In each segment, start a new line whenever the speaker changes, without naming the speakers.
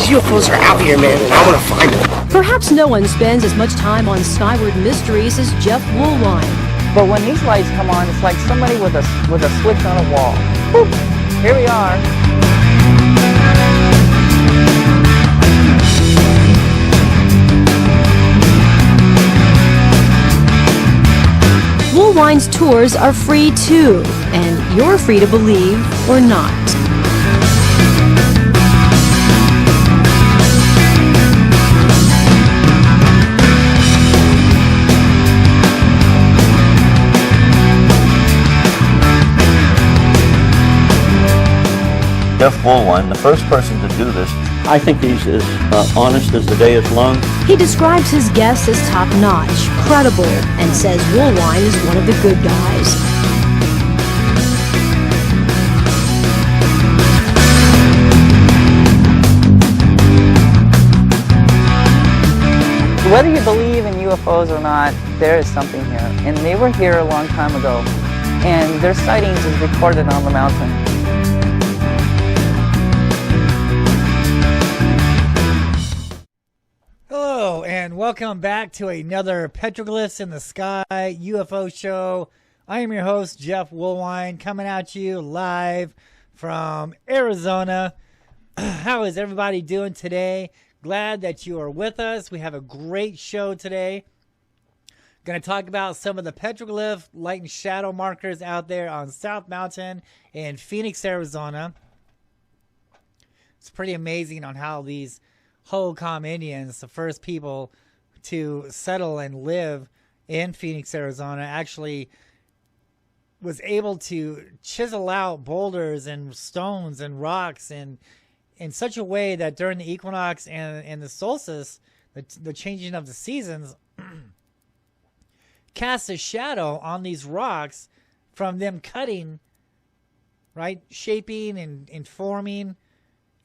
These UFOs are out here, man, and I want to find them.
Perhaps no one spends as much time on skyward mysteries as Jeff Woolwine.
But when these lights come on, it's like somebody with a switch on a wall. Boop. Here we are.
Woolwine's tours are free too, and you're free to believe or not.
Jeff Woolwine, the first person to do this. I think he's as honest as the day is long.
He describes his guests as top-notch, credible, and says Woolwine is one of the good guys.
Whether you believe in UFOs or not, there is something here. And they were here a long time ago. And their sightings is recorded on the mountain.
Hello, and welcome back to another Petroglyphs in the Sky UFO show. I am your host, Jeff Woolwine, coming at you live from Arizona. How is everybody doing today? Glad that you are with us. We have a great show today. Going to talk about some of the petroglyph light and shadow markers out there on South Mountain in Phoenix, Arizona. It's pretty amazing on how these Hohokam Indians, the first people to settle and live in Phoenix, Arizona, actually was able to chisel out boulders and stones and rocks in such a way that during the equinox and the solstice, the changing of the seasons, cast a shadow on these rocks from them cutting, right, shaping and forming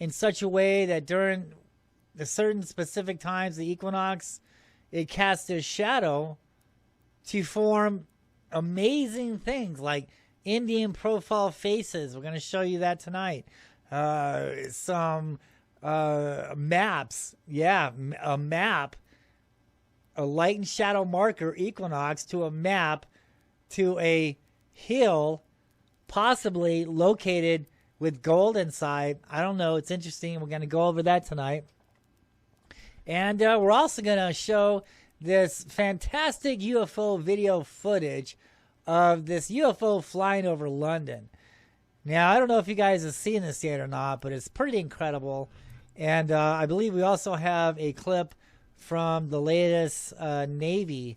in such a way that during the certain specific times, the equinox, it casts a shadow to form amazing things like Indian profile faces. We're going to show you that tonight. Some maps. Yeah, a map. A light and shadow marker equinox to a map to a hill possibly located with gold inside. I don't know. It's interesting. We're going to go over that tonight. And we're also going to show this fantastic UFO video footage of this UFO flying over London. Now, I don't know if you guys have seen this yet or not, but it's pretty incredible. And I believe we also have a clip from the latest Navy.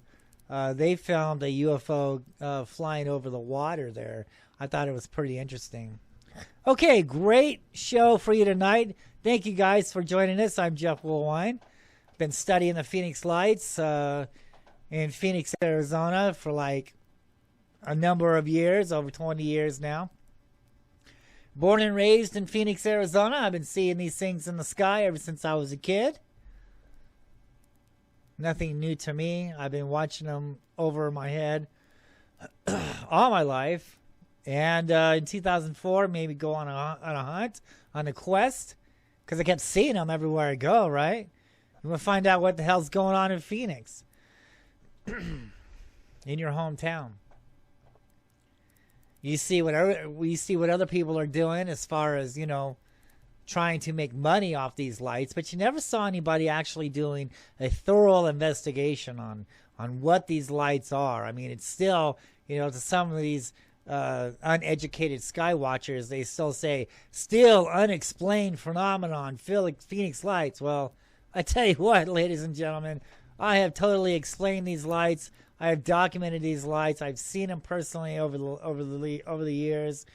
They filmed a UFO flying over the water there. I thought it was pretty interesting. Okay, great show for you tonight. Thank you guys for joining us. I'm Jeff Woolwine. Been studying the Phoenix Lights in Phoenix, Arizona for like a number of years, over 20 years now. Born and raised in Phoenix, Arizona. I've been seeing these things in the sky ever since I was a kid. Nothing new to me. I've been watching them over my head all my life. And in 2004, maybe go on a hunt, on a quest, because I kept seeing them everywhere I go, right? You want to find out what the hell's going on in Phoenix, in your hometown. You see what other people are doing as far as, you know, trying to make money off these lights, but you never saw anybody actually doing a thorough investigation on what these lights are. I mean, it's still, you know, to some of these uneducated sky watchers, they still say, still unexplained phenomenon, Phoenix lights. Well, I tell you what, ladies and gentlemen, I have totally explained these lights. I have documented these lights. I've seen them personally over the years.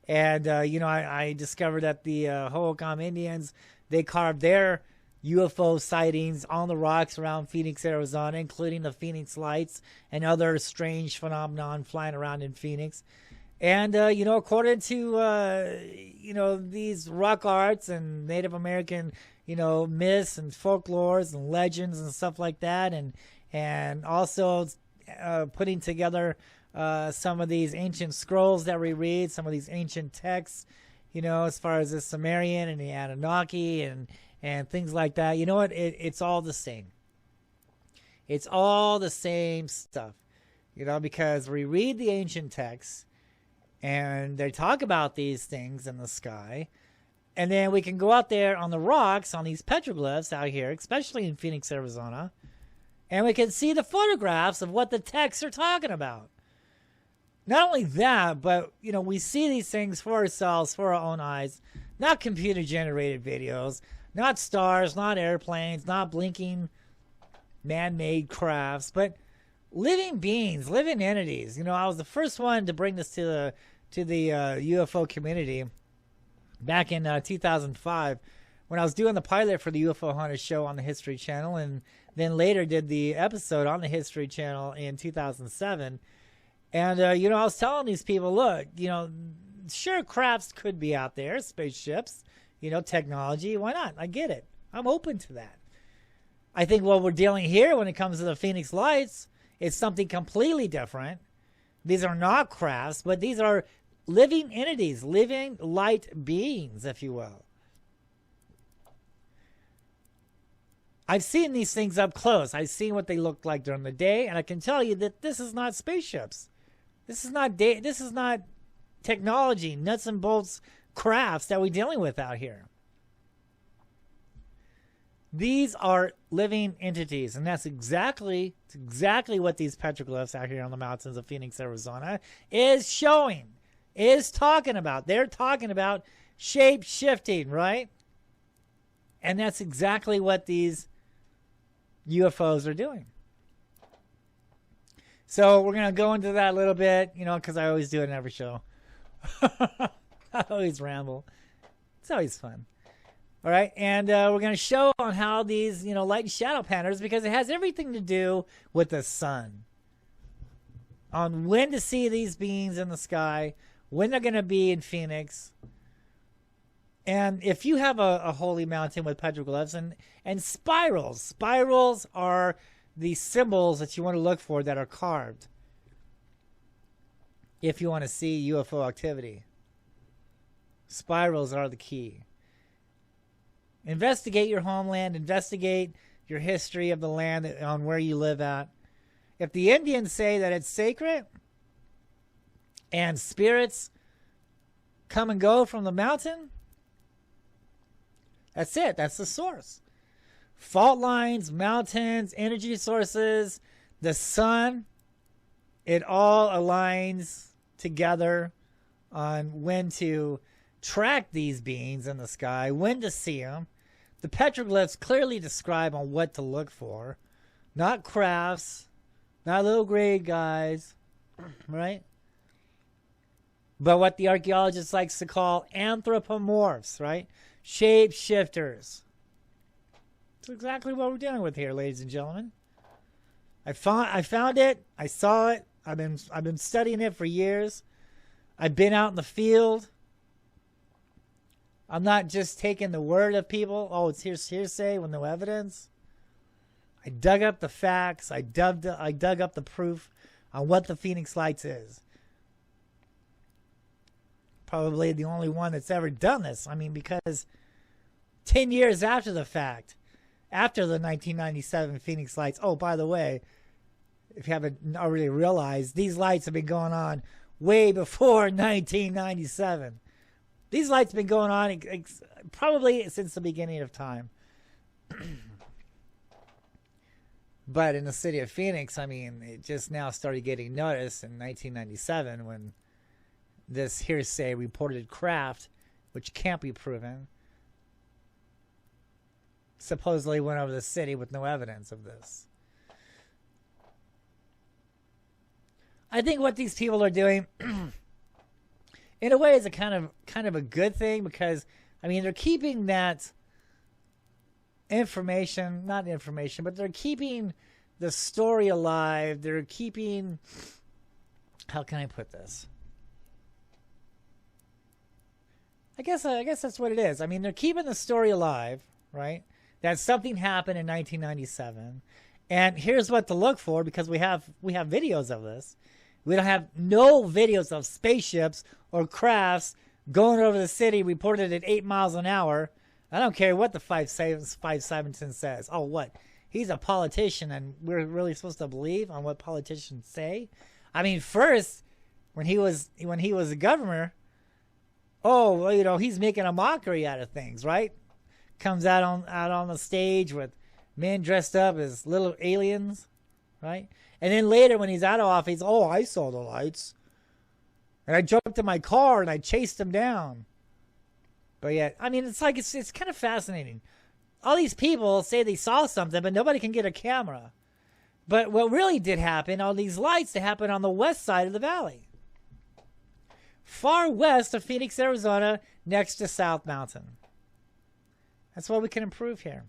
And, you know, I discovered that the Hohokam Indians, they carved their UFO sightings on the rocks around Phoenix, Arizona, including the Phoenix Lights and other strange phenomenon flying around in Phoenix. And, you know, according to, you know, these rock arts and Native American, you know, myths and folklores and legends and stuff like that, and also putting together some of these ancient scrolls that we read, some of these ancient texts, you know, as far as the Sumerian and the Anunnaki and things like that. You know what? It's all the same. It's all the same stuff, you know, because we read the ancient texts and they talk about these things in the sky. And then we can go out there on the rocks, on these petroglyphs out here, especially in Phoenix, Arizona, and we can see the photographs of what the texts are talking about. Not only that, but, you know, we see these things for ourselves, for our own eyes, not computer-generated videos, not stars, not airplanes, not blinking man-made crafts, but living beings, living entities. You know, I was the first one to bring this to the UFO community back in 2005 when I was doing the pilot for the UFO Hunters show on the History Channel, and then later did the episode on the History Channel in 2007. And, you know, I was telling these people, look, you know, sure, crafts could be out there, spaceships, you know, technology. Why not? I get it. I'm open to that. I think what we're dealing here when it comes to the Phoenix Lights is something completely different. These are not crafts, but these are living entities, living light beings, if you will. I've seen these things up close. I've seen what they look like during the day, and I can tell you that this is not spaceships. This is not technology, nuts and bolts crafts that we're dealing with out here. These are living entities, and that's exactly what these petroglyphs out here on the mountains of Phoenix, Arizona is showing, is talking about. They're talking about shape-shifting, right? And that's exactly what these UFOs are doing. So we're going to go into that a little bit, you know, because I always do it in every show. I always ramble. It's always fun. All right, and we're going to show on how these, you know, light and shadow patterns, because it has everything to do with the sun. On when to see these beings in the sky, when they're going to be in Phoenix. And if you have a holy mountain with petroglyphs and spirals are the symbols that you want to look for that are carved if you want to see UFO activity. Spirals are the key. Investigate your homeland. Investigate your history of the land on where you live at. If the Indians say that it's sacred and spirits come and go from the mountain, that's it. That's the source. Fault lines, mountains, energy sources, the sun, it all aligns together on when to track these beings in the sky, when to see them. The petroglyphs clearly describe on what to look for, not crafts, not little grade guys, right? But what the archaeologists likes to call anthropomorphs, right? Shapeshifters. That's exactly what we're dealing with here, ladies and gentlemen. I found it. I saw it. I've been studying it for years. I've been out in the field. I'm not just taking the word of people. Oh, it's hearsay with no evidence. I dug up the facts. I dug up the proof on what the Phoenix Lights is. Probably the only one that's ever done this. I mean, because 10 years after the fact, after the 1997 Phoenix Lights, oh, by the way, if you haven't already realized, these lights have been going on way before 1997. These lights have been going on probably since the beginning of time. But in the city of Phoenix, I mean, it just now started getting noticed in 1997 when this hearsay reported craft, which can't be proven, supposedly went over the city with no evidence of this. I think what these people are doing, in a way, is a kind of a good thing, because, I mean, they're keeping that information, not information, but they're keeping the story alive. They're keeping, how can I put this? I guess that's what it is. I mean, they're keeping the story alive, right? That something happened in 1997, and here's what to look for, because we have videos of this. We don't have no videos of spaceships or crafts going over the city reported at 8 miles an hour I don't care what the 517 says. Oh, what? He's a politician, and we're really supposed to believe on what politicians say? I mean, first, when he was a governor, oh, well, you know, he's making a mockery out of things, right? Comes out on the stage with men dressed up as little aliens, right? And then later, when he's out of office, oh, I saw the lights, and I jumped in my car and I chased them down. But yet, I mean, it's like it's kind of fascinating. All these people say they saw something, but nobody can get a camera. But what really did happen, all these lights, they happened on the west side of the valley. Far west of Phoenix, Arizona, next to South Mountain. That's what we can improve here.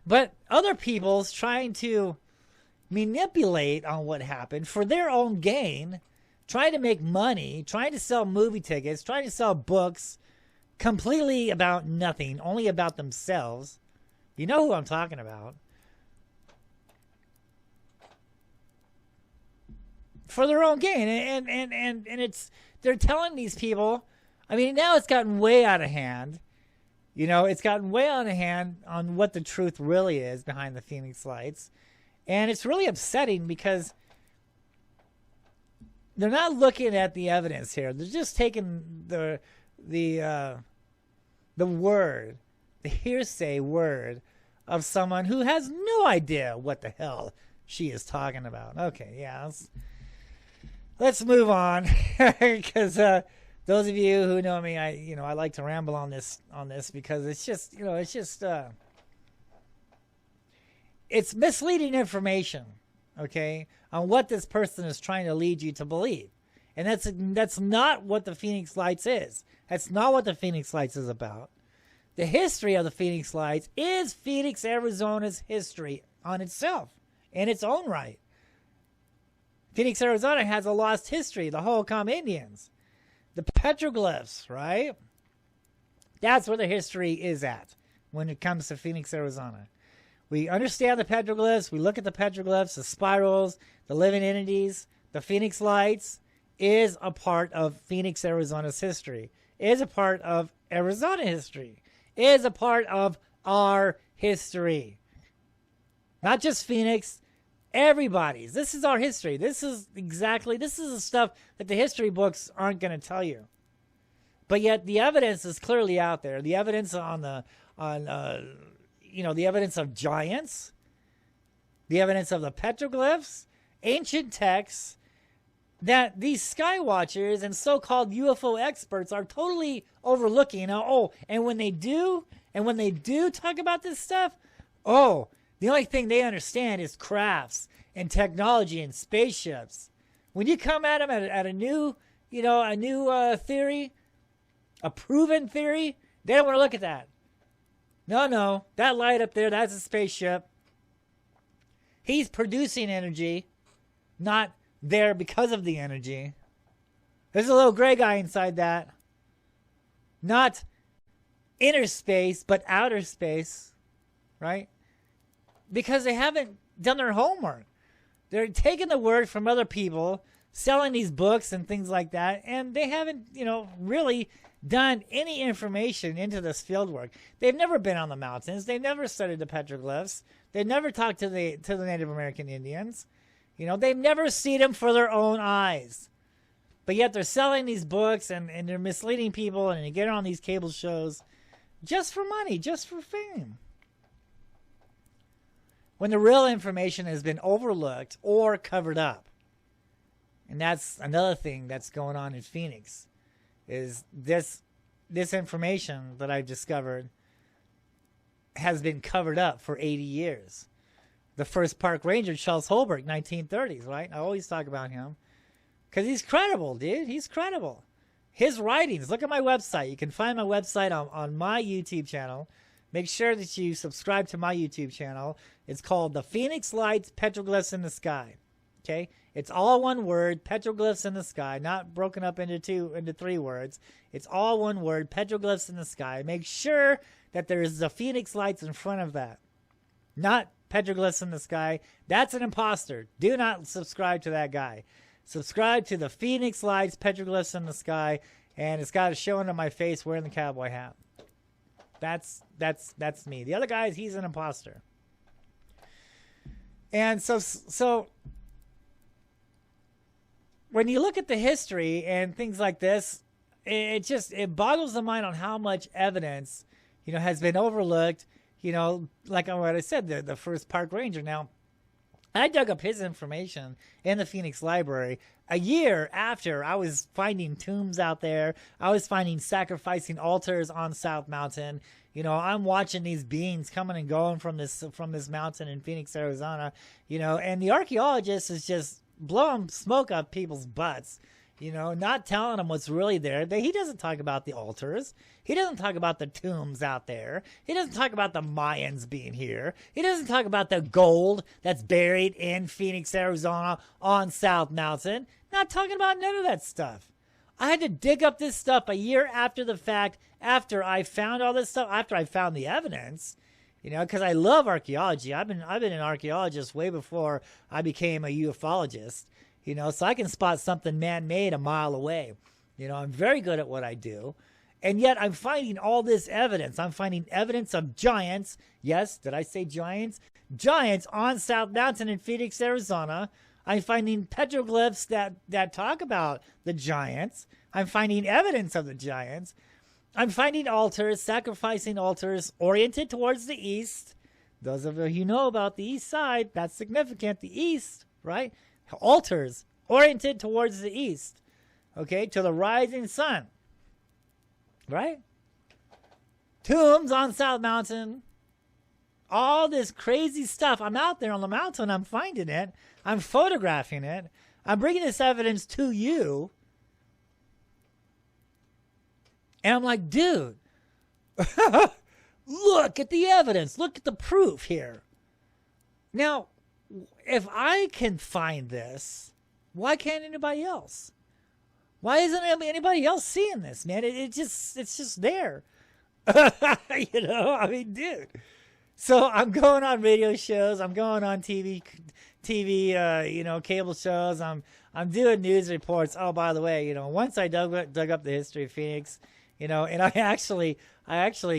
But other people's trying to manipulate on what happened for their own gain, trying to make money, trying to sell movie tickets, trying to sell books, completely about nothing, only about themselves. You know who I'm talking about. For their own gain. And it's, they're telling these people, I mean, now it's gotten way out of hand. You know, it's gotten way out of hand on what the truth really is behind the Phoenix Lights. And it's really upsetting because they're not looking at the evidence here. They're just taking the word, the hearsay word of someone who has no idea what the hell she is talking about. Okay, yeah, let's move on because those of you who know me, I like to ramble on this because it's just, it's misleading information, okay, on what this person is trying to lead you to believe. And that's not what the Phoenix Lights is. That's not what the Phoenix Lights is about. The history of the Phoenix Lights is Phoenix, Arizona's history on itself, in its own right. Phoenix, Arizona has a lost history, the Hohokam Indians. The petroglyphs, right? That's where the history is at when it comes to Phoenix, Arizona. We understand the petroglyphs. We look at the petroglyphs, the spirals, the living entities. The Phoenix Lights is a part of Phoenix, Arizona's history. Is a part of Arizona history. Is a part of our history. Not just Phoenix, everybody's. This is our history. This is the stuff that the history books aren't going to tell you. But yet the evidence is clearly out there. The evidence the evidence of giants, the evidence of the petroglyphs, ancient texts, that these sky watchers and so-called UFO experts are totally overlooking. And when they do talk about this stuff, the only thing they understand is crafts and technology and spaceships. When you come at them at a new theory, a proven theory, they don't want to look at that. No, that light up there, that's a spaceship. He's producing energy, not there because of the energy. There's a little gray guy inside that. Not inner space, but outer space, right? Because they haven't done their homework. They're taking the word from other people, selling these books and things like that, and they haven't, really done any information into this field work. They've never been on the mountains. They've never studied the petroglyphs. They've never talked to the Native American Indians. They've never seen them for their own eyes. But yet they're selling these books and they're misleading people and they get on these cable shows just for money, just for fame. When the real information has been overlooked or covered up. And that's another thing that's going on in Phoenix, is this information that I've discovered has been covered up for 80 years. The first park ranger, Charles Holbrook, 1930s, right? I always talk about him because he's credible, dude. He's credible. His writings, look at my website. You can find my website on my YouTube channel. Make sure that you subscribe to my YouTube channel. It's called The Phoenix Lights, Petroglyphs in the Sky. Okay? It's all one word, petroglyphs in the sky, not broken up into three words. It's all one word, petroglyphs in the sky. Make sure that there's the Phoenix Lights in front of that. Not petroglyphs in the sky. That's an imposter. Do not subscribe to that guy. Subscribe to the Phoenix Lights, petroglyphs in the sky, and it's got a show under my face wearing the cowboy hat. That's me. The other guy, he's an imposter. And so when you look at the history and things like this, it boggles the mind on how much evidence, has been overlooked. Like what I said, the first park ranger. Now, I dug up his information in the Phoenix Library a year after I was finding tombs out there. I was finding sacrificing altars on South Mountain. I'm watching these beings coming and going from this mountain in Phoenix, Arizona. And the archaeologist is just blowing smoke up people's butts. Not telling them what's really there. He doesn't talk about the altars. He doesn't talk about the tombs out there. He doesn't talk about the Mayans being here. He doesn't talk about the gold that's buried in Phoenix, Arizona on South Mountain. Not talking about none of that stuff. I had to dig up this stuff a year after the fact, after I found all this stuff, after I found the evidence, because I love archaeology. I've been an archaeologist way before I became a ufologist. So I can spot something man-made a mile away. I'm very good at what I do. And yet I'm finding all this evidence. I'm finding evidence of giants. Yes, did I say giants? Giants on South Mountain in Phoenix, Arizona. I'm finding petroglyphs that talk about the giants. I'm finding evidence of the giants. I'm finding altars, sacrificing altars oriented towards the east. Those of you who know about the east side, that's significant. The east, right? Altars oriented towards the east, okay, to the rising sun, right? Tombs on South Mountain, all this crazy stuff. I'm out there on the mountain, I'm finding it, I'm photographing it, I'm bringing this evidence to you, and I'm like, dude, look at the evidence, look at the proof here. Now, if I can find this, why can't anybody else? Why isn't anybody else seeing this, man? It's just there. Dude. So I'm going on radio shows. I'm going on TV, cable shows. I'm doing news reports. Oh, by the way, once I dug up the history of Phoenix, and I actually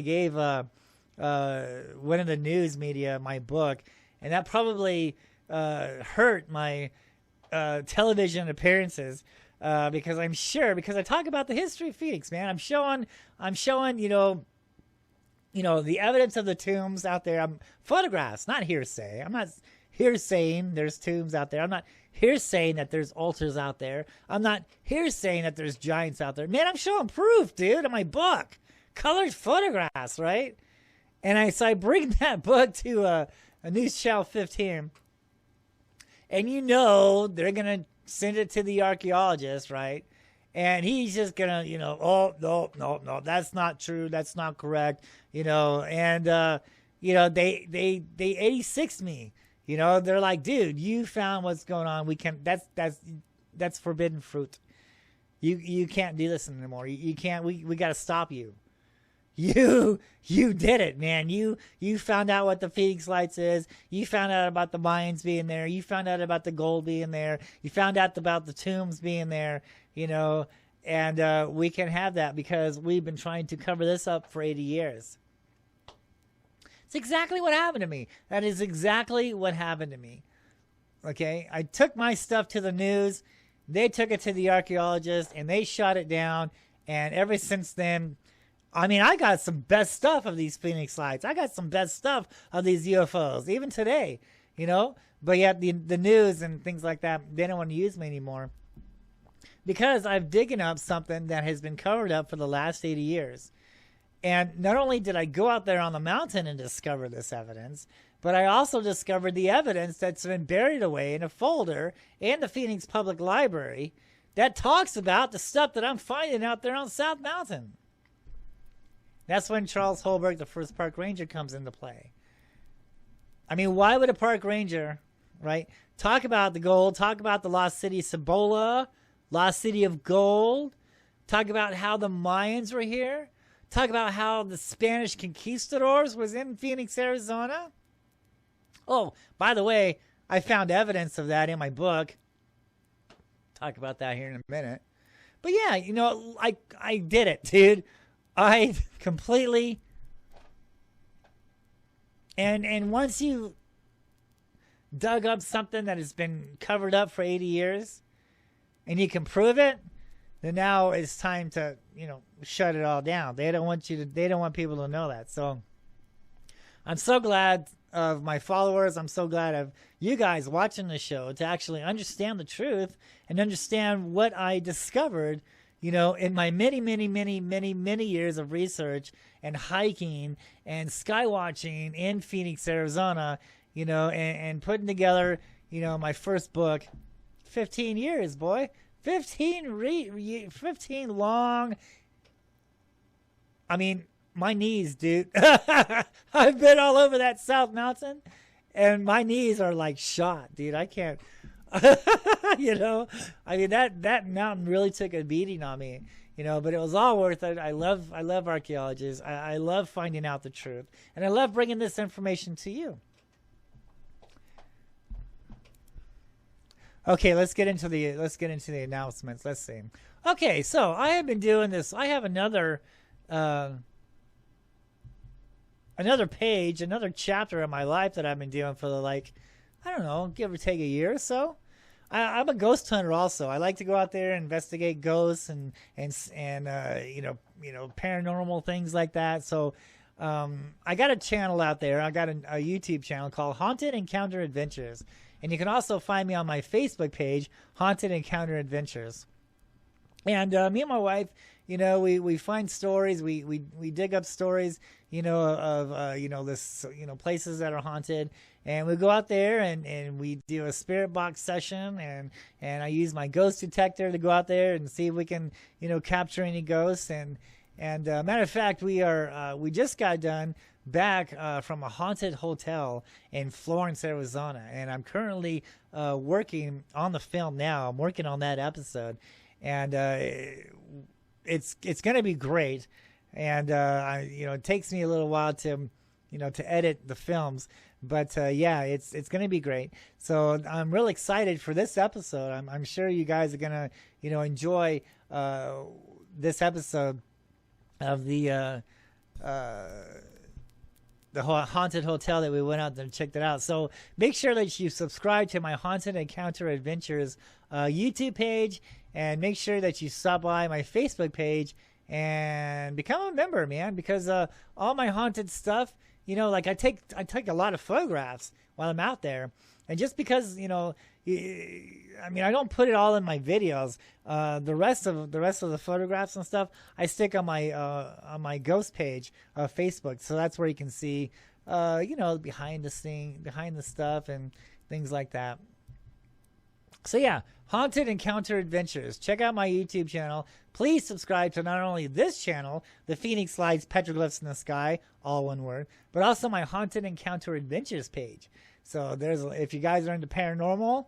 gave one of the news media my book. And that probably hurt my television appearances because I talk about the history of Phoenix, man. I'm showing, the evidence of the tombs out there. I'm photographs, not hearsay. I'm not hearsaying there's tombs out there. I'm not hearsaying that there's altars out there. I'm not hearsaying that there's giants out there. Man, I'm showing proof, dude, in my book. Colored photographs, right? And I bring that book to a News Channel 15, and they're gonna send it to the archaeologist, right? And he's just gonna, oh no, that's not true, that's not correct, and they 86 me, they're like, dude, you found what's going on. We can't. That's forbidden fruit. You can't do this anymore. You can't. We got to stop you. You did it, man. You found out what the Phoenix Lights is. You found out about the Mayans being there. You found out about the gold being there. You found out about the tombs being there, and we can have that because we've been trying to cover this up for 80 years. It's exactly what happened to me. That is exactly what happened to me. Okay? I took my stuff to the news. They took it to the archaeologist, and they shot it down. And ever since then, I got some best stuff of these Phoenix Lights. I got some best stuff of these UFOs, even today, But yet the news and things like that, they don't want to use me anymore. Because I've digging up something that has been covered up for the last 80 years. And not only did I go out there on the mountain and discover this evidence, but I also discovered the evidence that's been buried away in a folder in the Phoenix Public Library that talks about the stuff that I'm finding out there on South Mountain. That's when Charles Holberg, the first park ranger, comes into play. Why would a park ranger, right, talk about the gold, talk about the lost city Cibola, lost city of gold, talk about how the Mayans were here, talk about how the Spanish conquistadors was in Phoenix, Arizona? Oh, by the way, I found evidence of that in my book. Talk about that here in a minute. But yeah, I did it, dude. I completely And once you dug up something that has been covered up for 80 years and you can prove it, then now it's time to, shut it all down. They don't want people to know that. So I'm so glad of my followers. I'm so glad of you guys watching the show to actually understand the truth and understand what I discovered, in my many years of research and hiking and skywatching in Phoenix, Arizona, and putting together, my first book. 15 years, boy. 15 long. I mean, my knees, dude. I've been all over that South Mountain, and my knees are like shot, dude. I can't. I mean, that mountain really took a beating on me, but it was all worth it. I love archaeologists. I love finding out the truth, and I love bringing this information to you. Okay, let's get into the announcements. Let's see. Okay, so I have been doing this. I have another page, another chapter of my life that I've been doing for the give or take a year or so. I'm a ghost hunter also. I like to go out there and investigate ghosts and paranormal things like that. So I got a channel out there. I got a YouTube channel called Haunted Encounter Adventures. And you can also find me on my Facebook page, Haunted Encounter Adventures. And me and my wife, we find stories, we dig up stories, of places that are haunted, and we go out there and we do a spirit box session, and I use my ghost detector to go out there and see if we can, capture any ghosts. And matter of fact, we just got done back from a haunted hotel in Florence, Arizona, and I'm currently working on the film now. I'm working on that episode, and it's going to be great. And it takes me a little while to edit the films, but it's going to be great. So I'm really excited for this episode. I'm sure you guys are going to enjoy this episode of the haunted hotel that we went out and checked it out. So make sure that you subscribe to my Haunted Encounter Adventures YouTube page, and make sure that you stop by my Facebook page and become a member, man, because all my haunted stuff, I take a lot of photographs while I'm out there. And just because, I don't put it all in my videos. The rest of the photographs and stuff I stick on my ghost page of Facebook. So that's where you can see, behind the stuff and things like that. So yeah, Haunted Encounter Adventures. Check out my YouTube channel. Please subscribe to not only this channel, the Phoenix Lights Petroglyphs in the Sky, all one word, but also my Haunted Encounter Adventures page. So if you guys are into paranormal,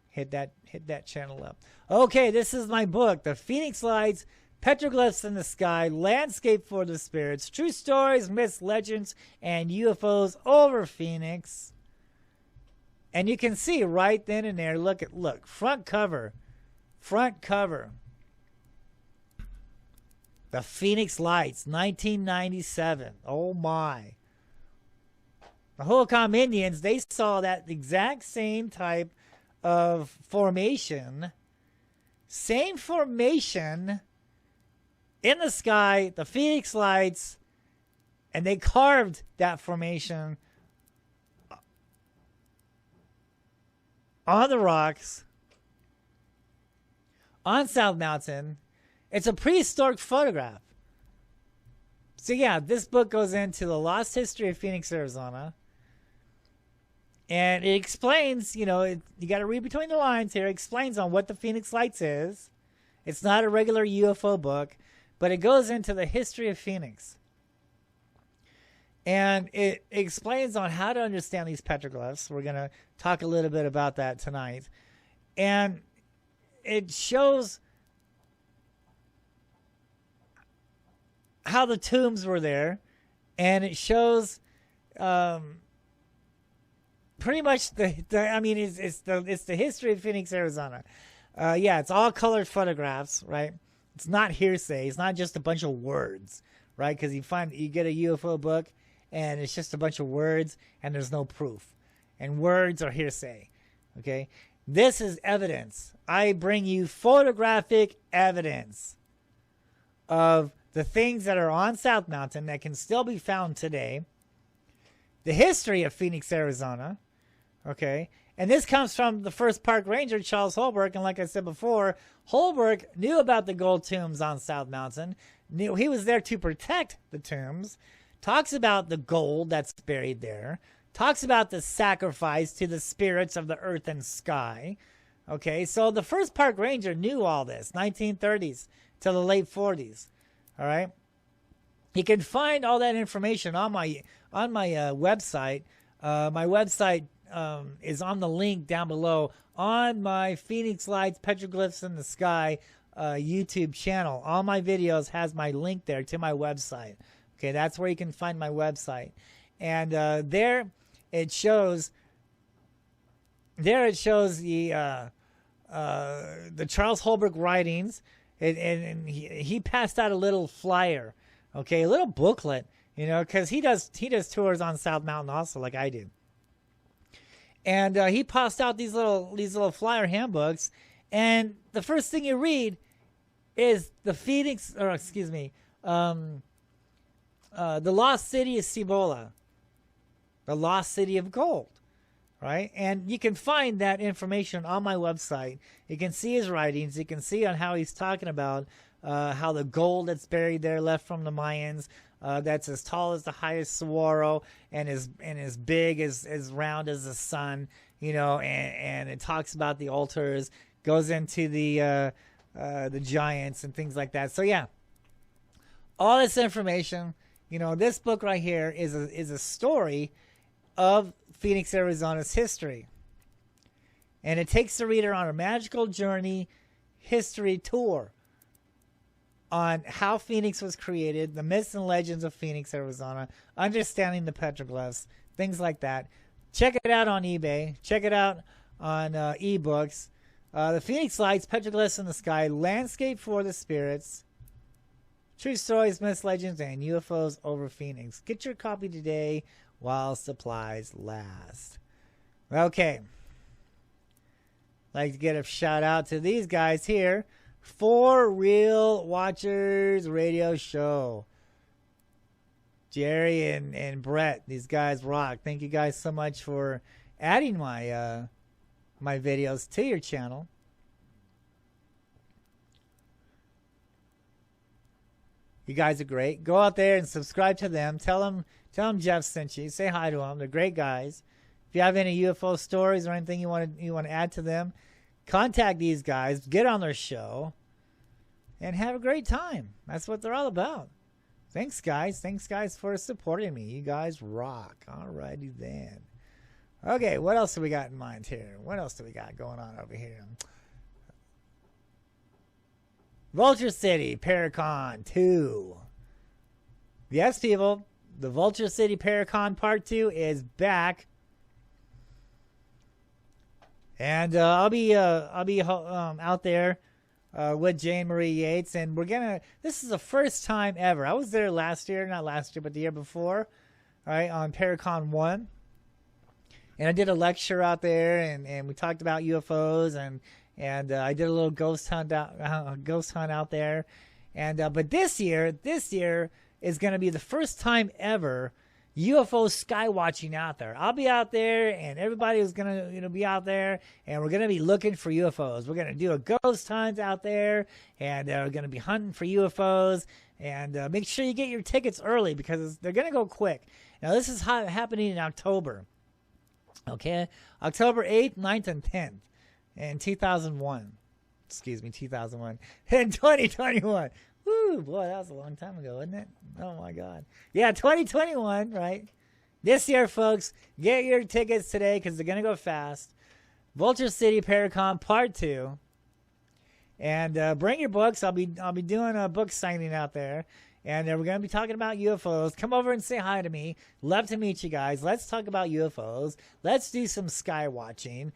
hit that channel up. Okay, this is my book, The Phoenix Lights, Petroglyphs in the Sky, Landscape for the Spirits, True Stories, Myths, Legends, and UFOs over Phoenix. And you can see right then and there, look, front cover. The Phoenix Lights, 1997. Oh my. The Hohokam Indians, they saw that exact same type of formation. Same formation in the sky, the Phoenix Lights, and they carved that formation on the rocks on South Mountain. It's a prehistoric photograph. So yeah, this book goes into the lost history of Phoenix, Arizona. And it explains, you got to read between the lines here. It explains on what the Phoenix Lights is. It's not a regular UFO book, but it goes into the history of Phoenix. And it explains on how to understand these petroglyphs. We're going to talk a little bit about that tonight. And it shows how the tombs were there. And it shows pretty much it's the history of Phoenix, Arizona. It's all colored photographs, right? It's not hearsay. It's not just a bunch of words, right? Because you get a UFO book and it's just a bunch of words, and there's no proof. And words are hearsay. Okay? This is evidence. I bring you photographic evidence of the things that are on South Mountain that can still be found today. The history of Phoenix, Arizona. Okay? And this comes from the first park ranger, Charles Holbrook. And like I said before, Holbrook knew about the gold tombs on South Mountain. Knew he was there to protect the tombs. Talks about the gold that's buried there. Talks about the sacrifice to the spirits of the earth and sky. Okay, so the first park ranger knew all this, 1930s to the late 40s. All right. You can find all that information on my website. My website is on the link down below on my Phoenix Lights Petroglyphs in the Sky YouTube channel. All my videos has my link there to my website. Okay, that's where you can find my website. And there it shows the Charles Holbrook writings, and he passed out a little flyer, okay, a little booklet, you know, because he does tours on South Mountain also, like I do. And he passed out these little flyer handbooks, and the first thing you read is the lost city of Cibola, the lost city of gold. Right? And you can find that information on my website. You can see his writings. You can see on how he's talking about how the gold that's buried there left from the Mayans, that's as tall as the highest saguaro and as big as round as the sun, you know, and it talks about the altars, goes into the giants and things like that. So yeah, all this information, you know, this book right here is a story of Phoenix, Arizona's history. And it takes the reader on a magical journey history tour on how Phoenix was created, the myths and legends of Phoenix, Arizona, understanding the petroglyphs, things like that. Check it out on eBay. Check it out on ebooks. The Phoenix Lights, Petroglyphs in the Sky, Landscape for the Spirits, True Stories, Myths, Legends, and UFOs over Phoenix. Get your copy today while supplies last. Okay. Like to get a shout out to these guys here. For Real Watchers Radio Show. Jerry and Brett, these guys rock. Thank you guys so much for adding my my videos to your channel. You guys are great. Go out there and subscribe to them. Tell them Jeff sent you. Say hi to them. They're great guys. If you have any UFO stories or anything you want to add to them, contact these guys. Get on their show, and have a great time. That's what they're all about. Thanks, guys. Thanks, guys, for supporting me. You guys rock. Alrighty then. Okay, what else do we got in mind here? What else do we got going on over here? Vulture City Paracon 2. Yes, people, the Vulture City Paracon Part 2 is back, and I'll be out there with Jane Marie Yates, and this is the first time ever. I was there last year, not last year, but the year before, all right, on Paracon 1, and I did a lecture out there, and we talked about UFOs, and I did a little ghost hunt out there, and but this year is going to be the first time ever UFO sky watching out there. I'll be out there, and everybody is going to be out there, and we're going to be looking for UFOs. We're going to do a ghost hunt out there, and we're going to be hunting for UFOs. And make sure you get your tickets early because they're going to go quick. Now this is happening in October. Okay, October 8th, 9th, and 10th. In 2001, in 2021. Woo, boy, that was a long time ago, wasn't it? Oh my God. Yeah, 2021, right? This year, folks, get your tickets today because they're gonna go fast. Vulture City Paracon Part 2, and bring your books. I'll be doing a book signing out there, and we're gonna be talking about UFOs. Come over and say hi to me. Love to meet you guys. Let's talk about UFOs. Let's do some sky watching.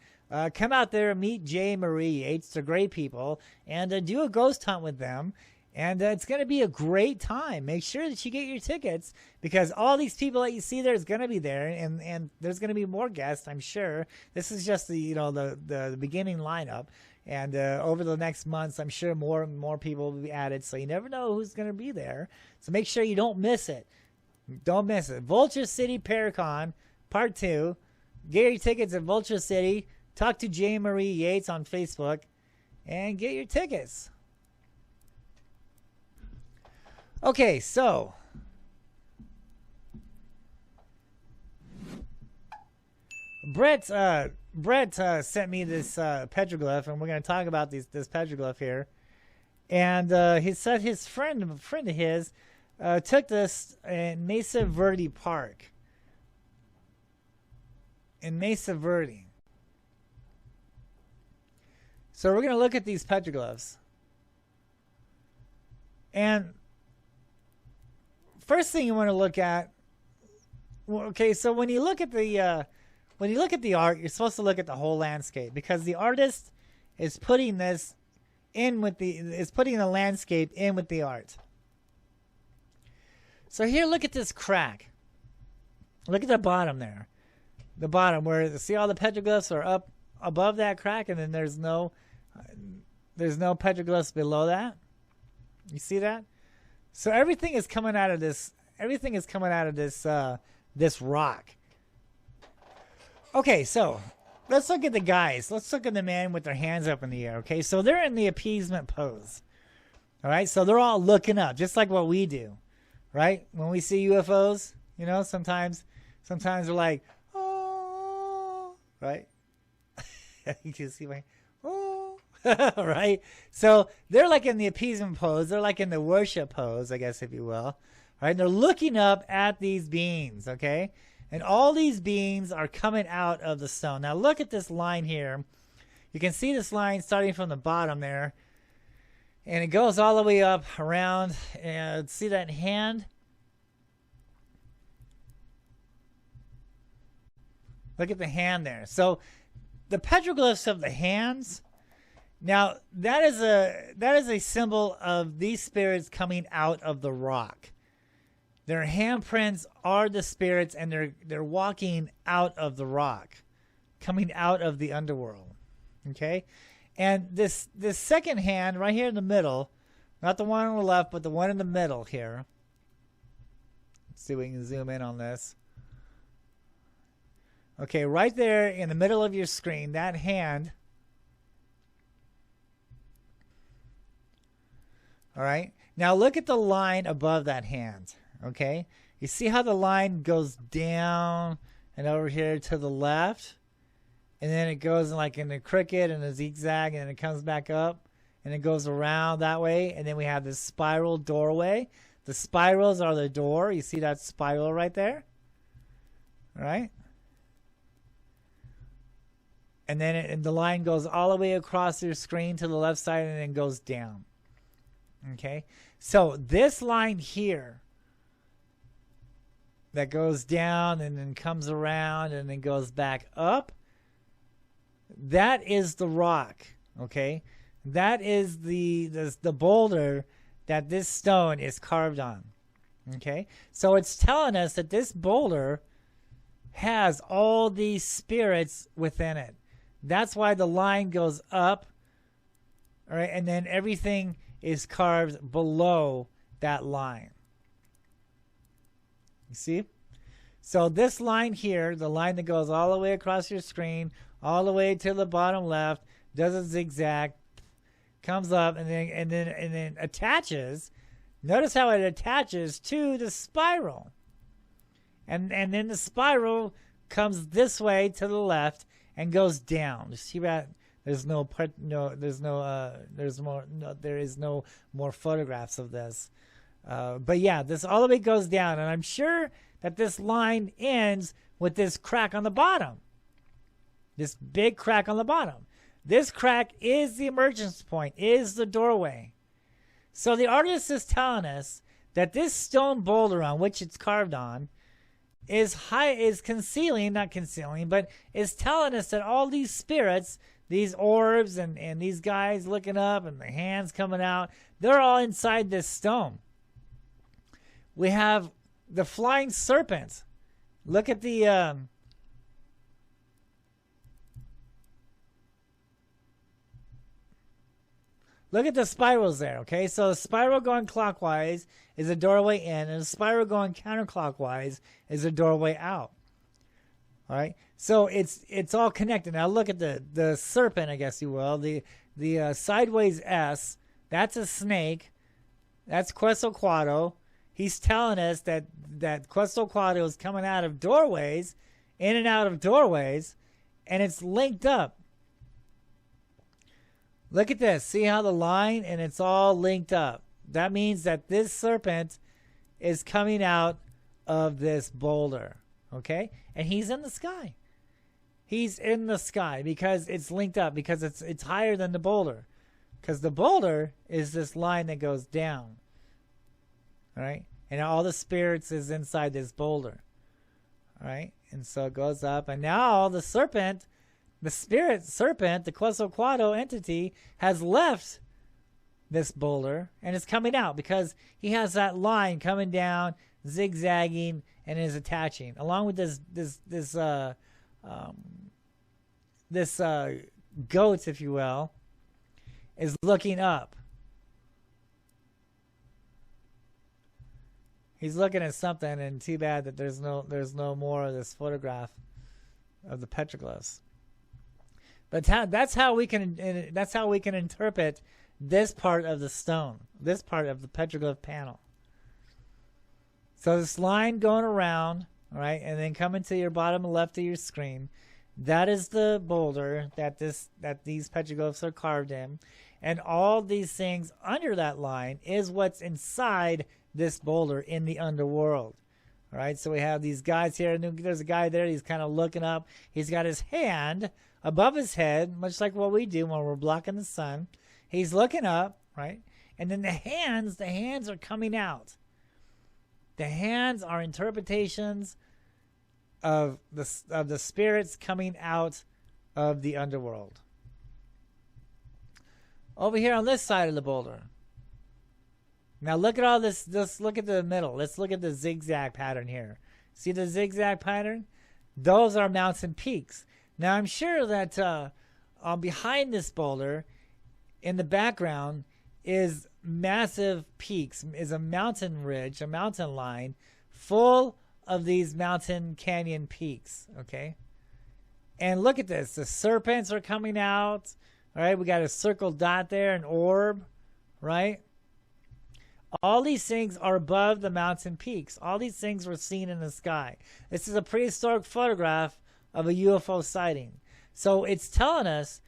Come out there and meet Jay and Marie Yates. They're great people. And do a ghost hunt with them. And it's going to be a great time. Make sure that you get your tickets, because all these people that you see there is going to be there, and there's going to be more guests, I'm sure. This is just the the beginning lineup, and over the next months, I'm sure more and more people will be added. So you never know who's going to be there. So make sure you don't miss it. Don't miss it. Vulture City Paracon Part 2. Get your tickets at Vulture City. Talk to J. Marie Yates on Facebook, and get your tickets. Okay, so Brett sent me this petroglyph, and we're going to talk about this petroglyph here. And he said his friend of his took this in Mesa Verde Park. In Mesa Verde. So we're going to look at these petroglyphs. And first thing you want to look at, well, okay, so when you look at the art, you're supposed to look at the whole landscape, because the artist is putting this in with putting the landscape in with the art. So here, look at this crack. Look at the bottom there. The bottom where, see, all the petroglyphs are up above that crack, and then there's no petroglyphs below that. You see that? So everything is coming out of this. Everything is coming out of this this rock. Okay, so let's look at the guys. Let's look at the man with their hands up in the air. Okay, so they're in the appeasement pose. All right, so they're all looking up, just like what we do, right? When we see UFOs, you know, sometimes we're like, oh, right? You can see my, oh, right? So they're like in the appeasement pose. They're like in the worship pose, I guess, if you will. Right? They're looking up at these beings, okay? And all these beings are coming out of the stone. Now look at this line here. You can see this line starting from the bottom there. And it goes all the way up around. And see that hand? Look at the hand there. So the petroglyphs of the hands, now that is a symbol of these spirits coming out of the rock. Their handprints are the spirits, and they're walking out of the rock, coming out of the underworld. Okay? And this second hand right here in the middle, not the one on the left, but the one in the middle here. Let's see if we can zoom in on this. Okay, right there in the middle of your screen, that hand. All right. Now look at the line above that hand. Okay. You see how the line goes down and over here to the left? And then it goes like in a cricket and a zigzag, and it comes back up and it goes around that way. And then we have this spiral doorway. The spirals are the door. You see that spiral right there? All right. And then the line goes all the way across your screen to the left side, and then goes down. Okay? So this line here that goes down and then comes around and then goes back up, that is the rock. Okay? That is the boulder that this stone is carved on. Okay? So it's telling us that this boulder has all these spirits within it. That's why the line goes up, all right, and then everything is carved below that line. You see? So this line here, the line that goes all the way across your screen, all the way to the bottom left, does a zigzag, comes up, and then attaches. Notice how it attaches to the spiral, and then the spiral comes this way to the left and goes down. You see that? There is no more photographs of this. But yeah, this all the way goes down, and I'm sure that this line ends with this crack on the bottom. This big crack on the bottom. This crack is the emergence point, is the doorway. So the artist is telling us that this stone boulder on which it's carved on is concealing, not concealing, but is telling us that all these spirits, these orbs and these guys looking up and the hands coming out, They're all inside this stone. We have the flying serpent. Look at the look at the spirals there, okay? So the spiral going clockwise is a doorway in, and the spiral going counterclockwise is a doorway out. All right? So it's all connected. Now look at the serpent, I guess you will. The sideways S, that's a snake. That's Quetzalcoatl. He's telling us that Quetzalcoatl is coming out of doorways, in and out of doorways, and it's linked up. Look at this. See how the line, and it's all linked up. That means that this serpent is coming out of this boulder, okay? And he's in the sky. He's in the sky because it's linked up, because it's higher than the boulder. Because the boulder is this line that goes down. All right? And all the spirits is inside this boulder. All right? And so it goes up. And now the serpent, the spirit serpent, the Quetzalcoatl entity, has left this boulder and is coming out because he has that line coming down, zigzagging, and is attaching. Along with this goat, if you will, is looking up. He's looking at something, and too bad that there's no more of this photograph of the petroglyphs. But that's how we can interpret this part of the stone, this part of the petroglyph panel. So this line going around, all right, and then coming to your bottom left of your screen, that is the boulder that these petroglyphs are carved in, and all these things under that line is what's inside this boulder in the underworld. All right, so we have these guys here. There's a guy there. He's kind of looking up. He's got his hand above his head, much like what we do when we're blocking the sun. He's looking up, right? And then the hands are coming out. The hands are interpretations of the spirits coming out of the underworld. Over here on this side of the boulder. Now look at all this. Just look at the middle. Let's look at the zigzag pattern here. See the zigzag pattern? Those are mountain peaks. Now I'm sure that behind this boulder, in the background, is massive peaks, is a mountain ridge, a mountain line, full of these mountain canyon peaks, okay? And look at this. The serpents are coming out, all right? We got a circle dot there, an orb, right? All these things are above the mountain peaks. All these things were seen in the sky. This is a prehistoric photograph of a UFO sighting. So it's telling us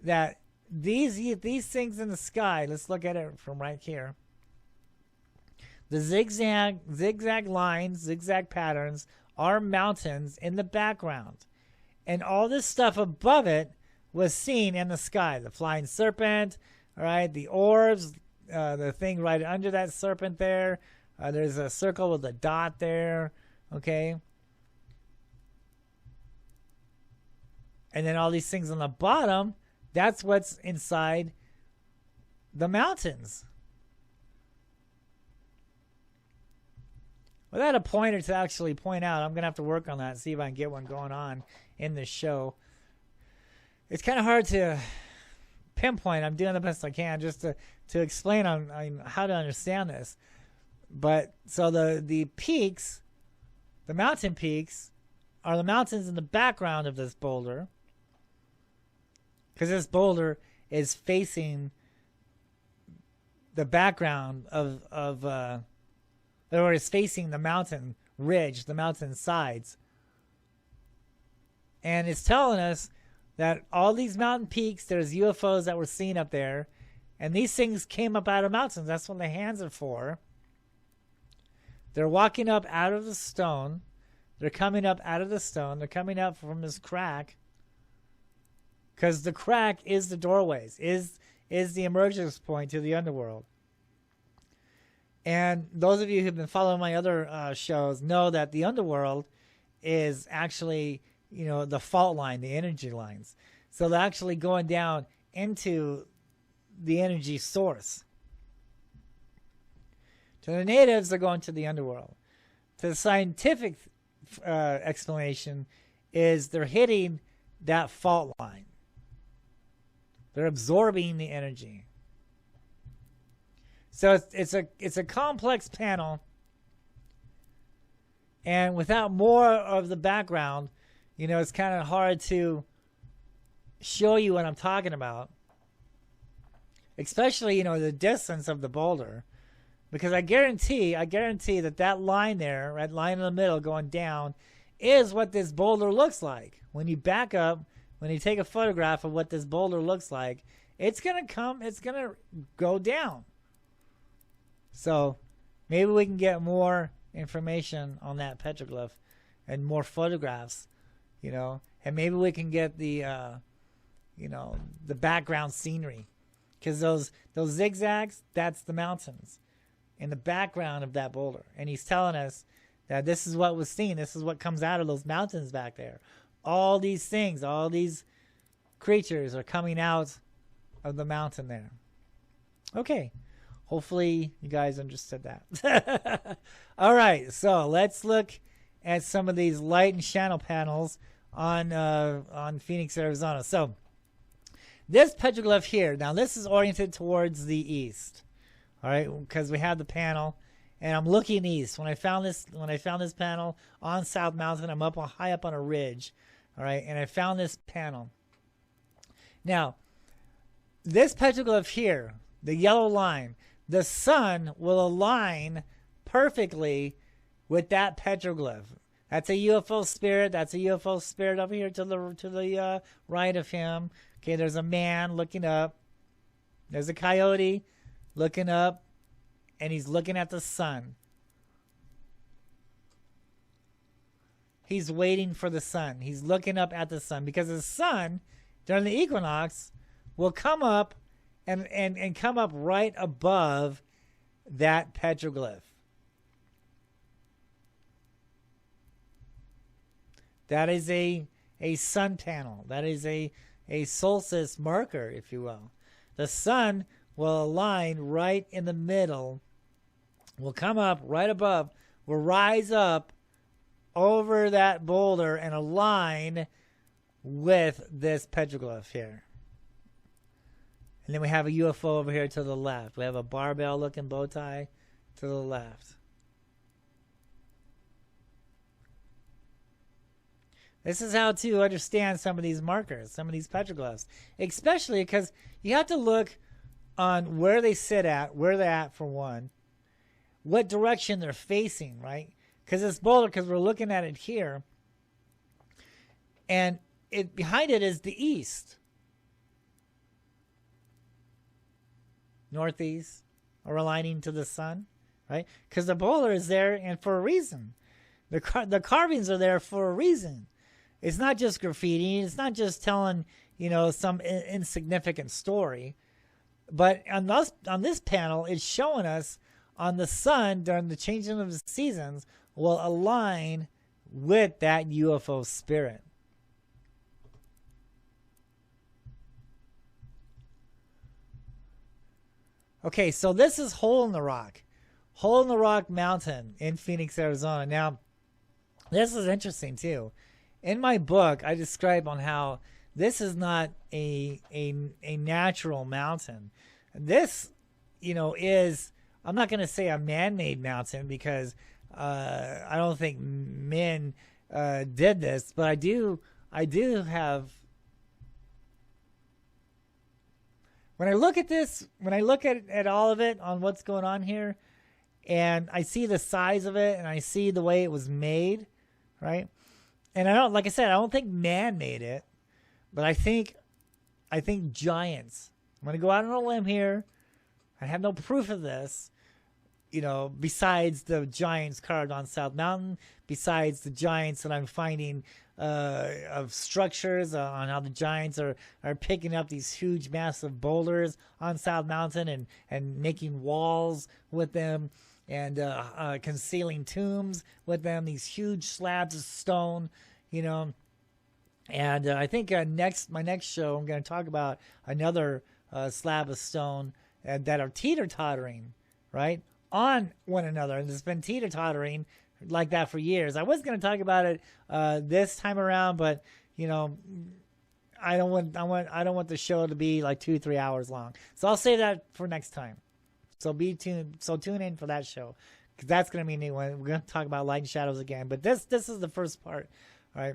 that these things in the sky, let's look at it from right here. The zigzag lines, zigzag patterns are mountains in the background. And all this stuff above it was seen in the sky. The flying serpent, all right, the orbs, the thing right under that serpent there. There's a circle with a dot there, okay? And then all these things on the bottom, that's what's inside the mountains. Without a pointer to actually point out, I'm going to have to work on that, see if I can get one going on in this show. It's kind of hard to pinpoint. I'm doing the best I can just to explain on how to understand this. But so the peaks, the mountain peaks, are the mountains in the background of this boulder. Because this boulder is facing the background or is facing the mountain ridge, the mountain sides. And it's telling us that all these mountain peaks, there's UFOs that were seen up there. And these things came up out of mountains. That's what the hands are for. They're walking up out of the stone. They're coming up out of the stone. They're coming up from this crack. Because the crack is the doorways, is the emergence point to the underworld. And those of you who've been following my other shows know that the underworld is actually, the fault line, the energy lines. So they're actually going down into the energy source. To the natives, they're going to the underworld. To the scientific explanation is they're hitting that fault line. They're absorbing the energy. So it's a complex panel, and without more of the background, you know, it's kind of hard to show you what I'm talking about. Especially, you know, the distance of the boulder, because I guarantee that line there, right, line in the middle going down, is what this boulder looks like. When you back up, when you take a photograph of what this boulder looks like, it's gonna go down. So maybe we can get more information on that petroglyph and more photographs, you know, and maybe we can get the, you know, the background scenery, because those zigzags, that's the mountains in the background of that boulder. And he's telling us that this is what was seen. This is what comes out of those mountains back there. All these things, all these creatures are coming out of the mountain there. Okay. Hopefully you guys understood that. All right. So let's look at some of these light and shadow panels on Phoenix, Arizona. So this petroglyph here, now this is oriented towards the east. All right, because we have the panel, and I'm looking east. When I found this panel on South Mountain, I'm high up on a ridge. All right, and I found this panel. Now, this petroglyph here, the yellow line, the sun will align perfectly with that petroglyph. That's a UFO spirit. That's a UFO spirit over here to the right of him. Okay, there's a man looking up. There's a coyote looking up, and he's looking at the sun. He's waiting for the sun. He's looking up at the sun, because the sun during the equinox will come up and come up right above that petroglyph. That is a sun panel. That is a solstice marker, if you will. The sun will align right in the middle, will come up right above, will rise up over that boulder and align with this petroglyph here. And then we have a UFO over here to the left. We have a barbell looking bow tie to the left. This is how to understand some of these markers, some of these petroglyphs, especially because you have to look on where they sit at, where they're at for one, what direction they're facing, right? Because it's boulder, because we're looking at it here, and behind it is the east, northeast, or aligning to the sun, right? Because the boulder is there and for a reason. The carvings are there for a reason. It's not just graffiti. It's not just telling, you know, some insignificant story. But on this panel, it's showing us on the sun during the changing of the seasons will align with that UFO spirit. Okay, so this is Hole in the Rock. Hole in the Rock Mountain in Phoenix, Arizona. Now, this is interesting too. In my book, I describe on how this is not a natural mountain. This, you know, is, I'm not going to say a man-made mountain, because I don't think men did this, but I do have. When I look at this, when I look at all of it on what's going on here, and I see the size of it, and I see the way it was made, right? And I don't, like I said, I don't think man made it, but I think giants. I'm going to go out on a limb here. I have no proof of this, you know, besides the giants carved on South Mountain, besides the giants that I'm finding of structures on how the giants are picking up these huge, massive boulders on South Mountain and making walls with them, and concealing tombs with them, these huge slabs of stone, you know. And I think my next show, I'm going to talk about another slab of stone that are teeter-tottering, right, on one another, and it's been teeter-tottering like that for years. I was going to talk about it this time around, but you know, I don't want the show to be like 2-3 hours long. So I'll save that for next time. So tune in for that show, because that's going to be a new one. We're going to talk about light and shadows again, but this is the first part. All right.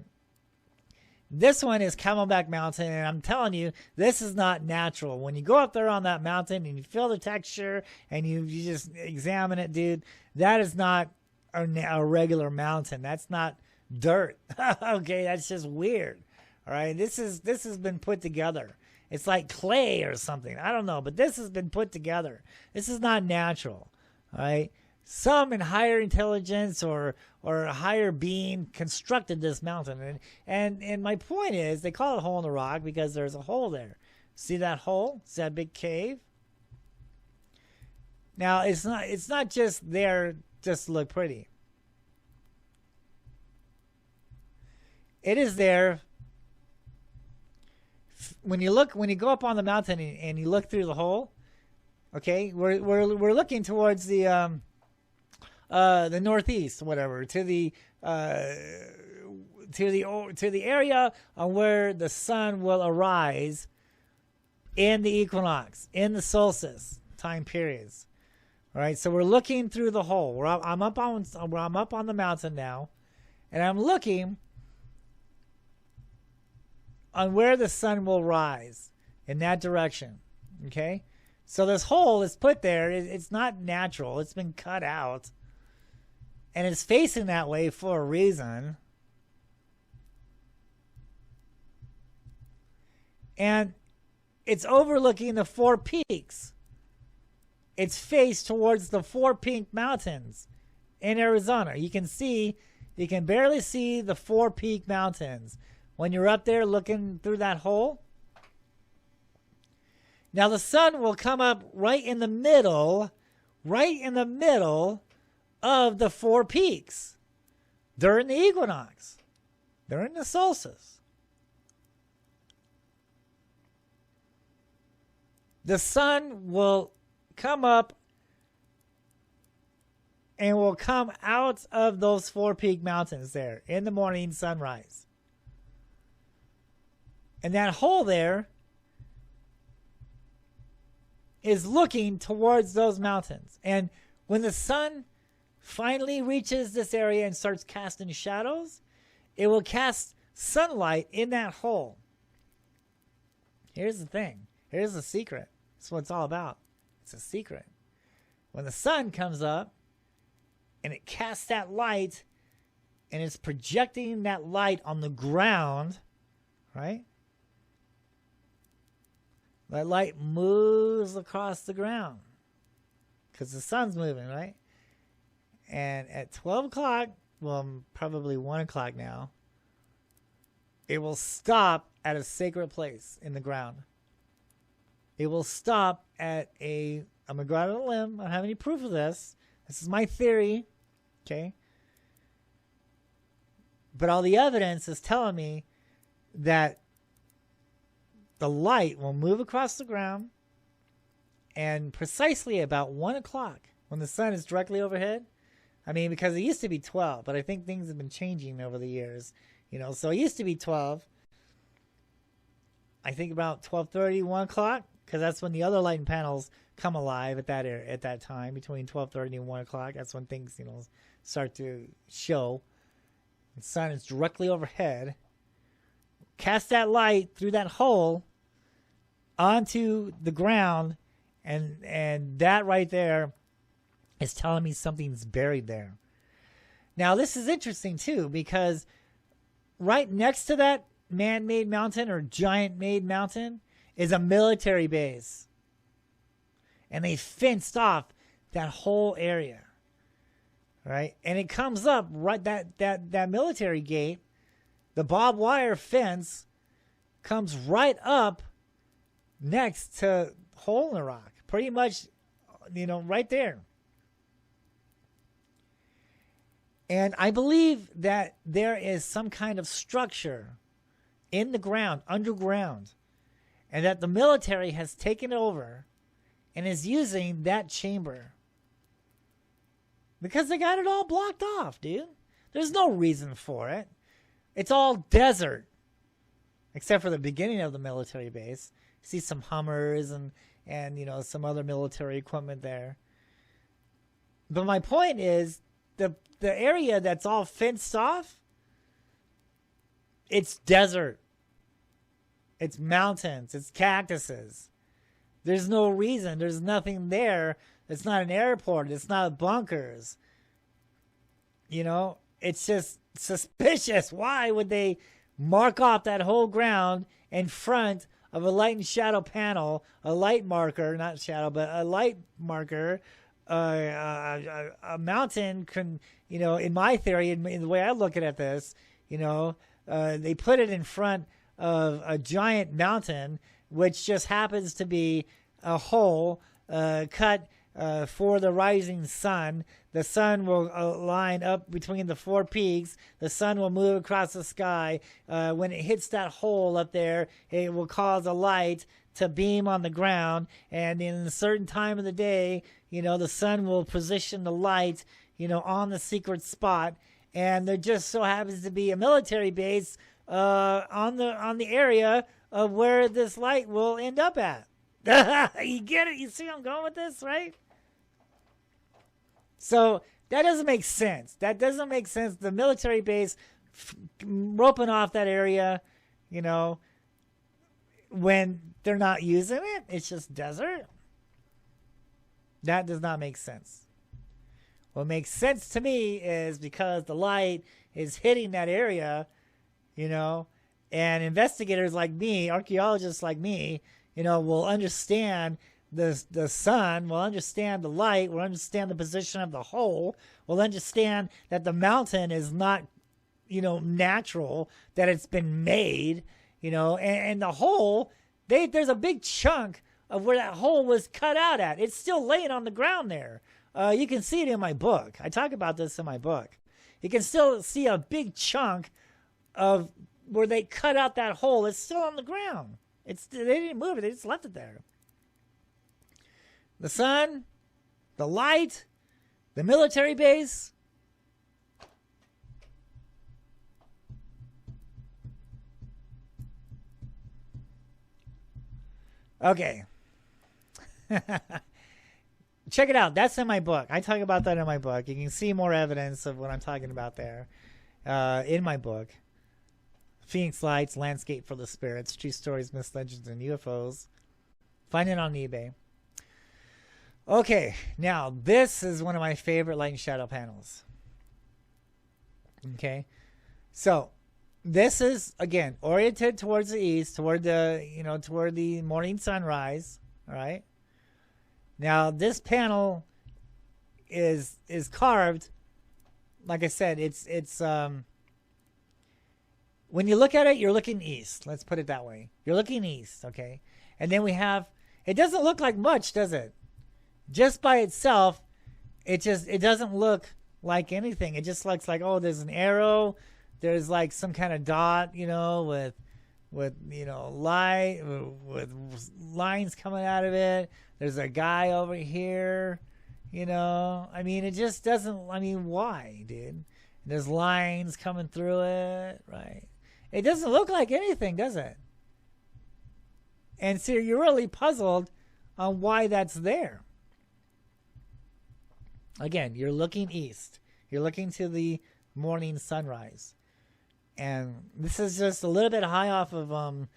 This one is Camelback Mountain, and I'm telling you, this is not natural. When you go up there on that mountain and you feel the texture and you just examine it, dude, that is not a regular mountain. That's not dirt. Okay, that's just weird. All right, this has been put together. It's like clay or something. I don't know, but this has been put together. This is not natural. All right. Some in higher intelligence or a higher being constructed this mountain. And my point is, they call it a hole in the rock because there's a hole there. See that hole? See that big cave? Now, it's not just there just to look pretty. It is there. When you go up on the mountain and you look through the hole, okay, we're looking towards the northeast, whatever, to the area where the sun will arise in the equinox, in the solstice time periods. All right, so we're looking through the hole. I'm up on the mountain now, and I'm looking on where the sun will rise in that direction. Okay, so this hole is put there. It's not natural. It's been cut out. And it's facing that way for a reason. And it's overlooking the 4 peaks. It's faced towards the 4 Peak Mountains in Arizona. You can barely see the 4 Peak Mountains when you're up there looking through that hole. Now the sun will come up right in the middle of the 4 peaks during the equinox, during the solstice. The sun will come up and will come out of those 4 Peak Mountains there in the morning sunrise. And that hole there is looking towards those mountains. And when the sun finally reaches this area and starts casting shadows, it will cast sunlight in that hole. Here's the thing. Here's the secret. That's what it's all about. It's a secret. When the sun comes up and it casts that light and it's projecting that light on the ground, right? That light moves across the ground because the sun's moving, right? And at 12 o'clock, well, probably 1 o'clock now, it will stop at a sacred place in the ground. It will stop at I'm going to go out on a limb. I don't have any proof of this. This is my theory, okay? But all the evidence is telling me that the light will move across the ground, and precisely about 1 o'clock, when the sun is directly overhead, I mean, because it used to be 12, but I think things have been changing over the years, you know. So it used to be 12. I think about 12:30, 1 o'clock, because that's when the other lighting panels come alive at that time, between 12:30 and 1 o'clock. That's when things, you know, start to show. The sun is directly overhead. Cast that light through that hole onto the ground, and that right there is telling me something's buried there. Now, this is interesting, too, because right next to that man-made mountain or giant-made mountain is a military base. And they fenced off that whole area, right? And it comes up, right, that military gate, the barbed wire fence comes right up next to Hole in the Rock. Pretty much, you know, right there. And I believe that there is some kind of structure in the ground, underground, and that the military has taken over and is using that chamber Because they got it all blocked off, dude. There's no reason for it. It's all desert. Except for the beginning of the military base. You see some Hummers and you know, some other military equipment there. But my point is, the area that's all fenced off, it's desert. It's mountains. It's cactuses. There's no reason. There's nothing there. It's not an airport. It's not bunkers. You know, it's just suspicious. Why would they mark off that whole ground in front of a light and shadow panel, a light marker, not shadow, but a light marker, a mountain can, you know, in my theory, in the way I look at this, you know, they put it in front of a giant mountain, which just happens to be a hole cut for the rising sun. The sun will line up between the four peaks. The sun will move across the sky. When it hits that hole up there, it will cause a light to beam on the ground. And in a certain time of the day, you know, the sun will position the light, you know, on the secret spot. And there just so happens to be a military base on the area of where this light will end up at. You get it? You see where I'm going with this, right? So that doesn't make sense. That doesn't make sense. The military base roping off that area, you know, when they're not using it, it's just desert. That does not make sense. What makes sense to me is because the light is hitting that area, you know, and investigators like me, archaeologists like me, you know, will understand the sun, will understand the light, will understand the position of the hole, will understand that the mountain is not, you know, natural, that it's been made, you know, and the hole, there's a big chunk of where that hole was cut out at. It's still laying on the ground there. You can see it in my book. I talk about this in my book. You can still see a big chunk of where they cut out that hole. It's still on the ground. They didn't move it. They just left it there. The sun, the light, the military base. Okay. Check it out. That's in my book. I talk about that in my book. You can see more evidence of what I'm talking about there in my book. Phoenix Lights, Landscape for the Spirits, True Stories, Myths, Legends, and UFOs. Find it on eBay. Okay, now this is one of my favorite light and shadow panels. Okay, so this is, again, oriented towards the east, toward the morning sunrise. All right. Now this panel is carved. Like I said, it's when you look at it, you're looking east. Let's put it that way. You're looking east, okay? And then we have, it doesn't look like much, does it? Just by itself, it doesn't look like anything. It just looks like, oh, there's an arrow. There's like some kind of dot, you know, with you know, light, with lines coming out of it. There's a guy over here, you know. I mean, it just doesn't, I mean, why, dude? There's lines coming through it, right? It doesn't look like anything, does it? And so you're really puzzled on why that's there. Again, you're looking east. You're looking to the morning sunrise. And this is just a little bit high off of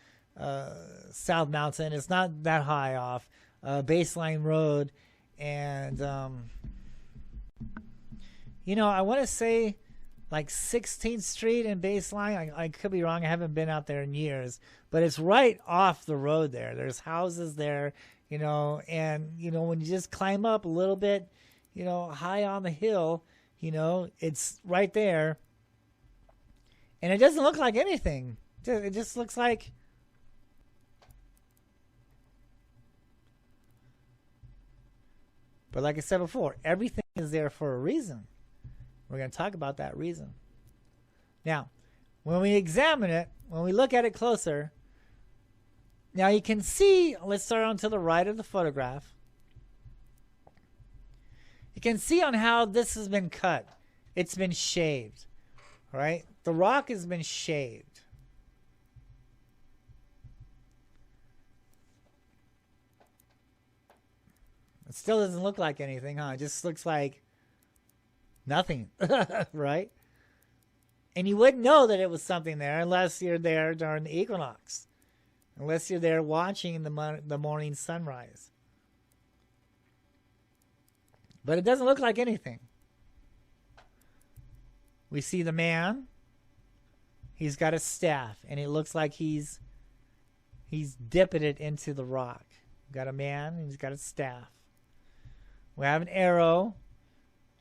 South Mountain. It's not that high off. Baseline Road. And, you know, I want to say like 16th Street and Baseline. I could be wrong. I haven't been out there in years. But it's right off the road there. There's houses there, you know. And, you know, when you just climb up a little bit, you know, high on the hill, you know, it's right there. And it doesn't look like anything. It just looks like... But like I said before, everything is there for a reason. We're going to talk about that reason. Now, when we examine it, when we look at it closer, now you can see, let's start on to the right of the photograph. You can see on how this has been cut. It's been shaved, right? The rock has been shaved. It still doesn't look like anything, huh? It just looks like nothing, right? And you wouldn't know that it was something there unless you're there during the equinox, unless you're there watching the morning sunrise. But it doesn't look like anything. We see the man. He's got a staff, and it looks like he's dipping it into the rock. We've got a man, and he's got a staff. We have an arrow,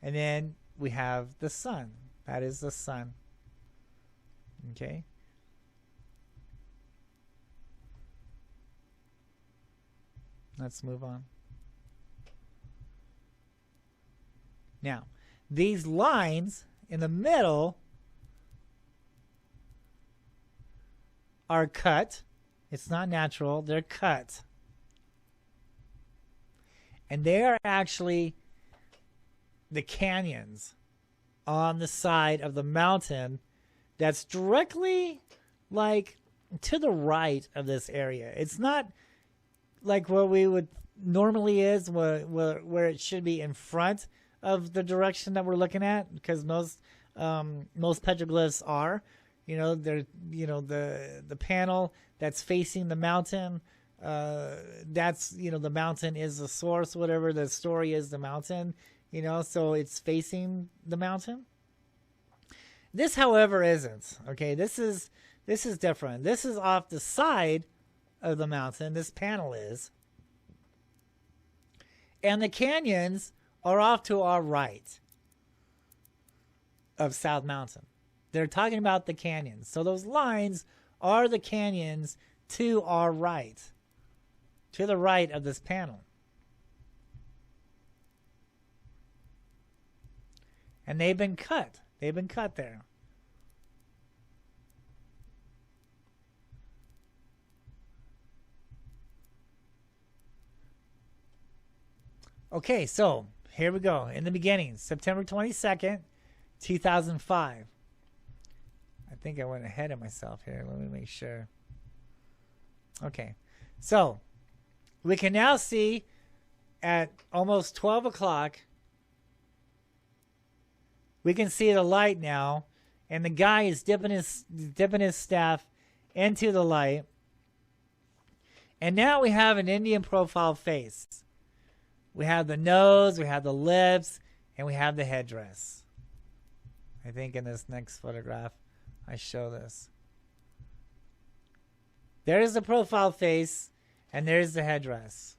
and then we have the sun. That is the sun. Okay. Let's move on. Now, these lines in the middle are cut. It's not natural. They're cut. And they are actually the canyons on the side of the mountain that's directly like to the right of this area. It's not like where we would normally is, where it should be in front of the direction that we're looking at, because most petroglyphs are, they're, the panel that's facing the mountain, that's, the mountain is the source, whatever the story is, the mountain, so it's facing the mountain. This, however, isn't. Okay, this is different. This is off the side of the mountain. This panel is, and the canyons are off to our right of South Mountain. They're talking about the canyons. So those lines are the canyons to our right, to the right of this panel. And they've been cut. They've been cut there. Okay, so here we go. In the beginning, September 22nd, 2005. I think I went ahead of myself here. Let me make sure. Okay, so we can now see at almost 12 o'clock, we can see the light now, and the guy is dipping his staff into the light. And now we have an Indian profile face. We have the nose, we have the lips, and we have the headdress. I think in this next photograph, I show this. There's the profile face, and there's the headdress.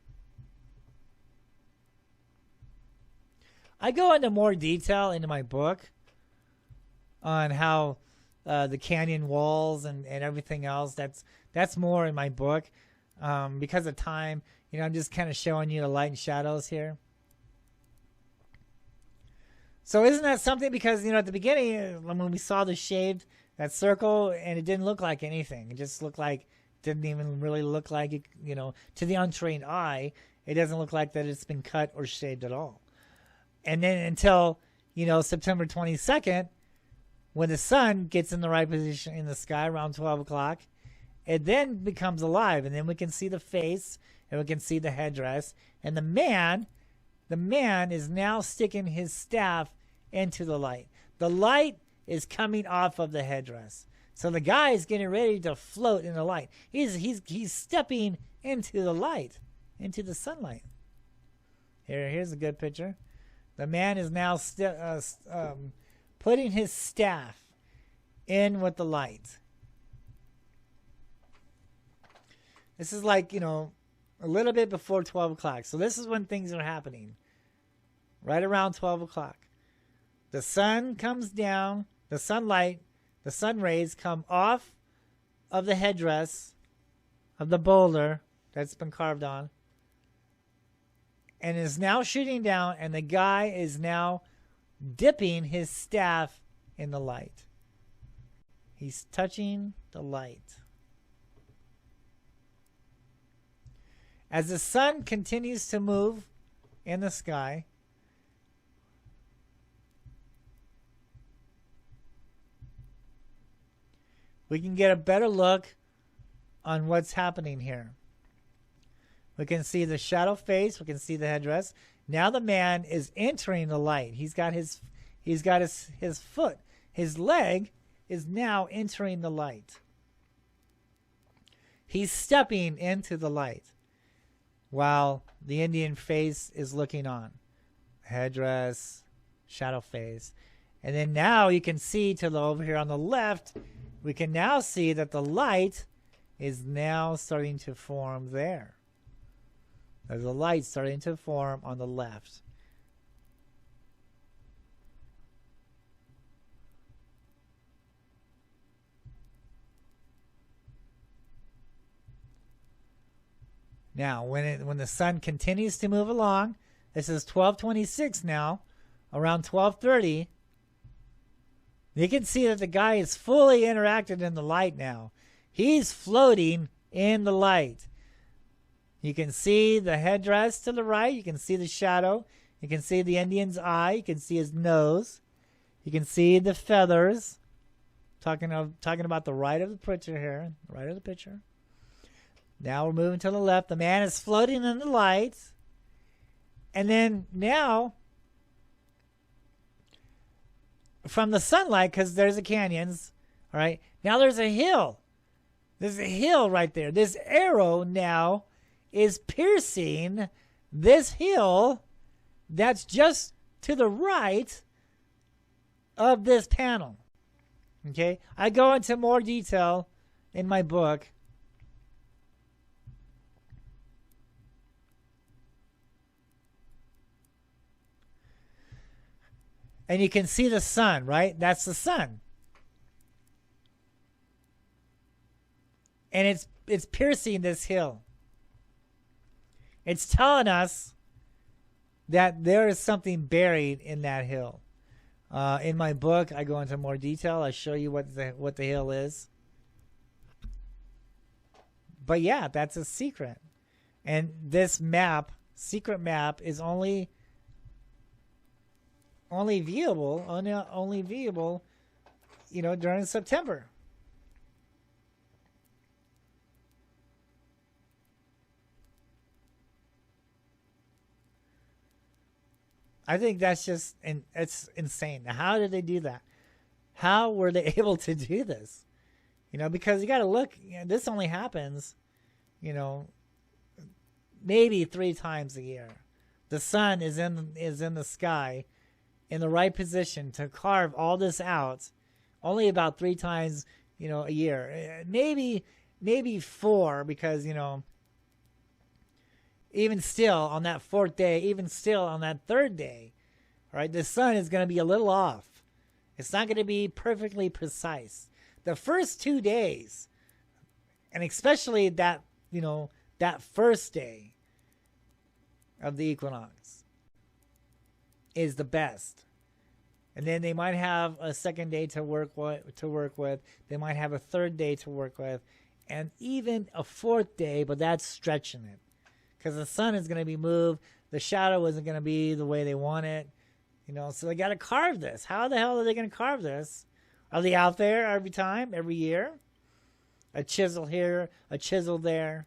I go into more detail into my book on how the canyon walls and everything else. That's more in my book. Because of time, I'm just kind of showing you the light and shadows here. So isn't that something? Because, at the beginning, when we saw the shaved, that circle, and it didn't look like anything. It just looked like, didn't even really look like it, to the untrained eye, it doesn't look like that it's been cut or shaved at all. And then until, September 22nd, when the sun gets in the right position in the sky around 12 o'clock, it then becomes alive, and then we can see the face, and we can see the headdress, and the man is now sticking his staff into the light. The light is coming off of the headdress, so the guy is getting ready to float in the light. He's stepping into the light, into the sunlight. Here's a good picture. The man is now putting his staff in with the light. This is like, a little bit before 12 o'clock. So this is when things are happening. Right around 12 o'clock. The sun comes down. The sunlight, the sun rays come off of the headdress of the boulder that's been carved on. And is now shooting down. And the guy is now dipping his staff in the light. He's touching the light. As the sun continues to move in the sky, we can get a better look on what's happening here. We can see the shadow face. We can see the headdress. Now the man is entering the light. He's got his foot. His leg is now entering the light. He's stepping into the light while the Indian face is looking on. Headdress, shadow face. And then now you can see over here on the left, we can now see that the light is now starting to form there. There's a light starting to form on the left. Now, when the sun continues to move along, this is 12:26 now, around 12:30, you can see that the guy is fully interacted in the light now. He's floating in the light. You can see the headdress to the right. You can see the shadow. You can see the Indian's eye. You can see his nose. You can see the feathers. Talking about the right of the picture here, right of the picture. Now we're moving to the left. The man is floating in the light. And then now, from the sunlight, because there's the canyons, all right, now there's a hill. There's a hill right there. This arrow now is piercing this hill that's just to the right of this panel. Okay? I go into more detail in my book. And you can see the sun, right? That's the sun. And it's piercing this hill. It's telling us that there is something buried in that hill. In my book, I go into more detail. I show you what the hill is. But yeah, that's a secret. And this map, secret map, is only viewable, during September. I think that's it's insane. How did they do that? How were they able to do this? Because you got to look. This only happens, maybe 3 times a year. The sun is in the sky, in the right position to carve all this out. Only about 3 times, a year. Maybe 4, because even still on that 4th day, even still on that 3rd day, all right, the sun is going to be a little off. It's not going to be perfectly precise. The first 2 days, and especially that first day of the equinox, is the best. And then they might have a 2nd day to work with. They might have a 3rd day to work with, and even a 4th day, but that's stretching it. Because the sun is going to be moved. The shadow isn't going to be the way they want it. So they got to carve this. How the hell are they going to carve this? Are they out there every time, every year? A chisel here, a chisel there.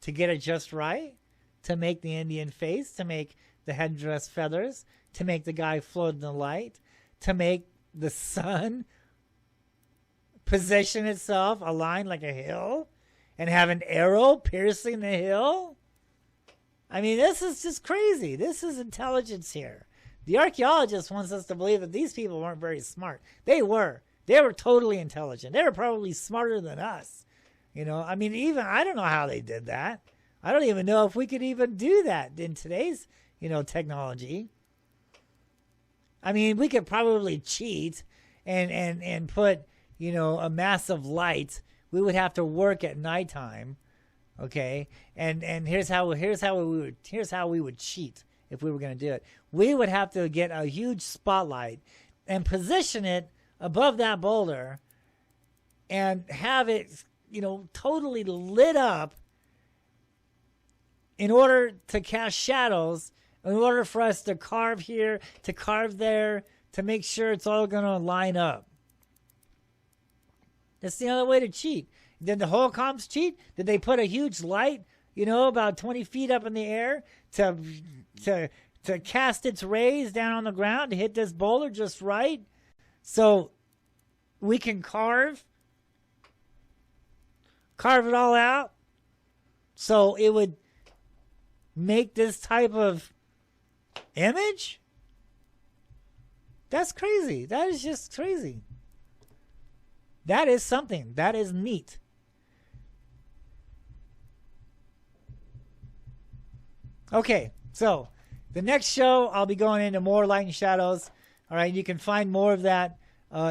To get it just right? To make the Indian face? To make the headdress feathers? To make the guy float in the light? To make the sun position itself aligned like a hill? And have an arrow piercing the hill? I mean, this is just crazy. This is intelligence here. The archaeologist wants us to believe that these people weren't very smart. They were. They were totally intelligent. They were probably smarter than us. I mean, even I don't know how they did that. I don't even know if we could even do that in today's, technology. I mean, we could probably cheat and put, a massive light. We would have to work at nighttime, okay? And here's how we would cheat if we were going to do it. We would have to get a huge spotlight and position it above that boulder and have it, totally lit up in order to cast shadows, in order for us to carve here, to carve there, to make sure it's all going to line up. That's the other way to cheat. Did the Holcombs cheat? Did they put a huge light, about 20 feet up in the air to cast its rays down on the ground to hit this boulder just right so we can carve it all out so it would make this type of image? That's crazy. That is just crazy. That is something. That is neat. Okay, so the next show I'll be going into more light and shadows. All right, you can find more of that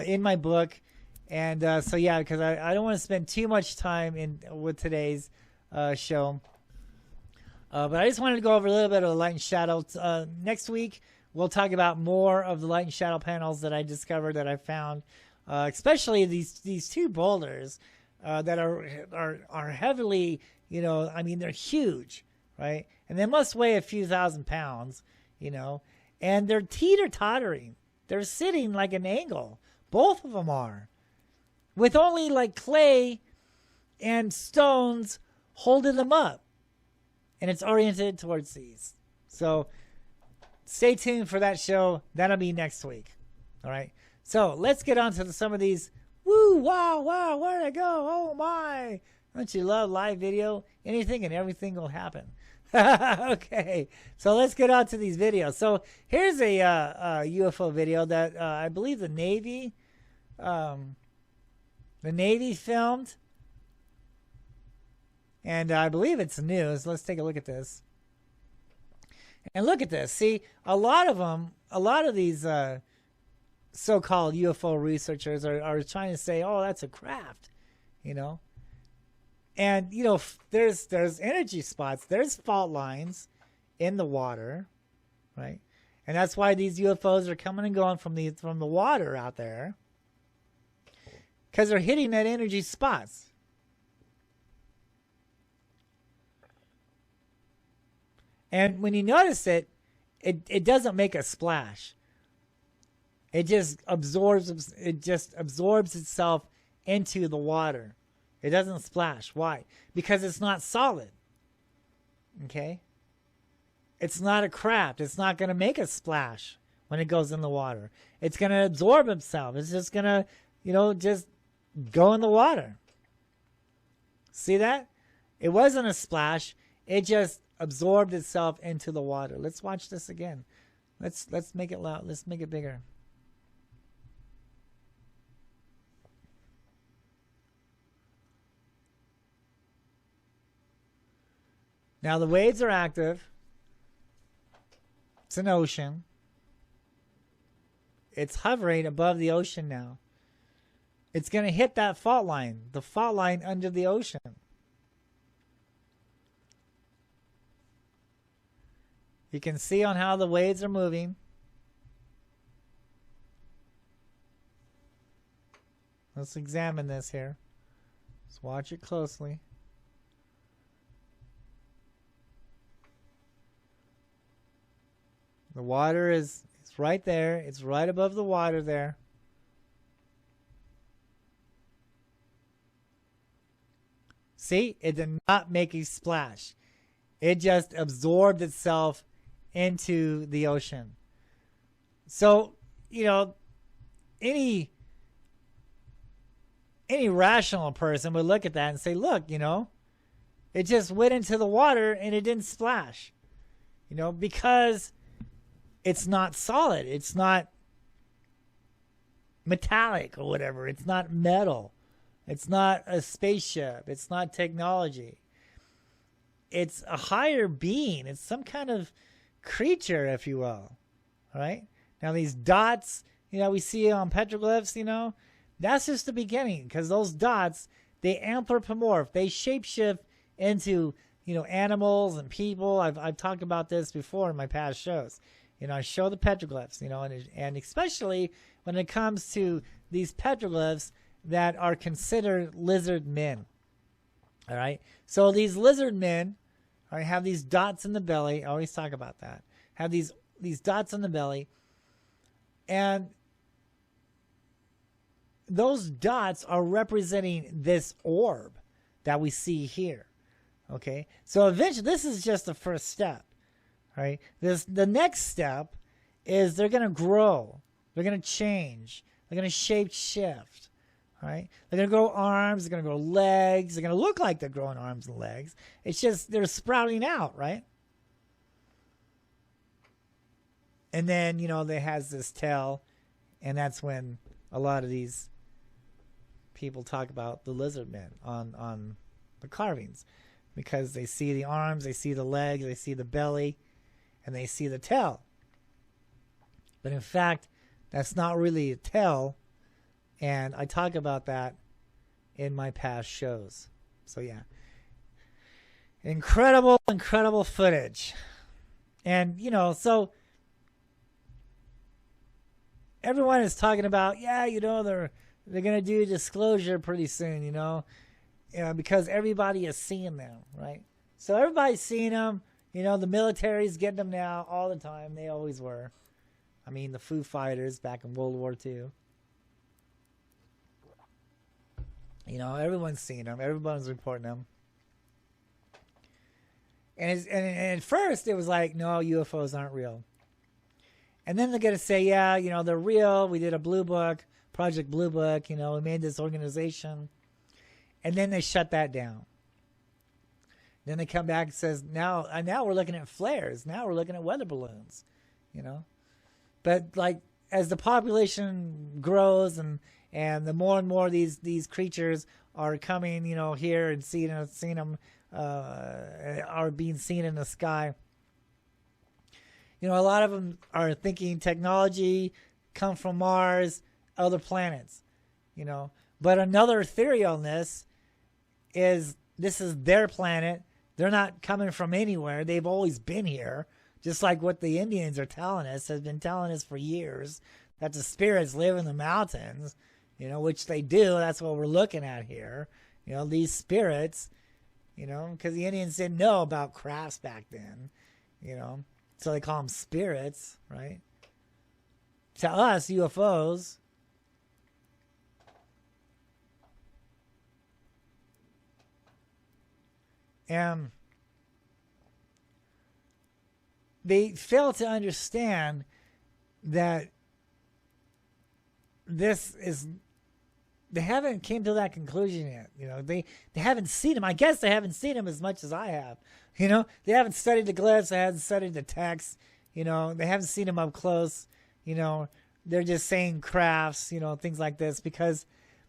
in my book. And so yeah, because I don't want to spend too much time with today's show. But I just wanted to go over a little bit of the light and shadow. Next week, we'll talk about more of the light and shadow panels that I discovered, that I found, especially these two boulders that are heavily, they're huge, right? And they must weigh a few thousand pounds, and they're teeter-tottering. They're sitting like an angle. Both of them are, with only like clay and stones holding them up. And it's oriented towards these. So stay tuned for that show. That'll be next week. All right. So let's get on to some of these. Woo, wow, where'd I go? Oh, my. Don't you love live video? Anything and everything will happen. Okay. So let's get on to these videos. So here's a UFO video that I believe the Navy filmed. And I believe it's news. Let's take a look at this. And look at this. See, a lot of these so-called UFO researchers are trying to say, oh, that's a craft, And, there's energy spots. There's fault lines in the water, right? And that's why these UFOs are coming and going from the water out there. Because they're hitting that energy spots. And when you notice it doesn't make a splash. It just absorbs itself into the water. It doesn't splash. Why? Because it's not solid. Okay? It's not a craft. It's not going to make a splash when it goes in the water. It's going to absorb itself. It's just going to, just go in the water. See that? It wasn't a splash. It just absorbed itself into the water. Let's watch this again. Let's make it loud. Let's make it bigger. Now the waves are active. It's an ocean. It's hovering above the ocean now. It's going to hit that fault line, the fault line under the ocean. You can see on how the waves are moving. Let's examine this here. Let's watch it closely. The water it's right there. It's right above the water there. See, it did not make a splash. It just absorbed itself into the ocean. So, any rational person would look at that and say, look, it just went into the water and it didn't splash. Because it's not solid. It's not metallic or whatever. It's not metal. It's not a spaceship. It's not technology. It's a higher being. It's some kind of creature, if you will. All right? Now, these dots, we see on petroglyphs, that's just the beginning, because those dots, they anthropomorph. They shapeshift into, animals and people. I've talked about this before in my past shows. I show the petroglyphs, and especially when it comes to these petroglyphs that are considered lizard men. All right? So these lizard men, all right, have these dots in the belly. I always talk about that. Have these dots in the belly. And those dots are representing this orb that we see here. Okay, so eventually, this is just the first step. Right? The next step is they're going to grow. They're going to change. They're going to shape shift. Right? They're going to grow arms. They're going to grow legs. They're going to look like they're growing arms and legs. It's just they're sprouting out, right? And then, they has this tail, and that's when a lot of these people talk about the lizard men on the carvings, because they see the arms, they see the legs, they see the belly, and they see the tail. But in fact, that's not really a tail, and I talk about that in my past shows. So yeah, incredible footage. And so everyone is talking about, they're gonna do disclosure pretty soon, because everybody is seeing them, right? So everybody's seeing them. The military's getting them now all the time. They always were. I mean, the Foo Fighters back in World War II. Everyone's seeing them. Everyone's reporting them. And at first, it was like, no, UFOs aren't real. And then they're going to say, they're real. We did a blue book, Project Blue Book. We made this organization. And then they shut that down. Then they come back and says, now we're looking at flares. Now we're looking at weather balloons, But like as the population grows and the more and more these creatures are coming, here and seeing them are being seen in the sky. A lot of them are thinking technology come from Mars, other planets, But another theory on this is their planet. They're not coming from anywhere. They've always been here. Just like what the Indians are telling us, has been telling us for years, that the spirits live in the mountains, which they do. That's what we're looking at here. These spirits, because the Indians didn't know about crafts back then, so they call them spirits, right? To us, UFOs. And they fail to understand that they haven't came to that conclusion yet. They haven't seen them. I guess they haven't seen them as much as I have. They haven't studied the glyphs. They haven't studied the text. They haven't seen them up close. They're just saying crafts, things like this, because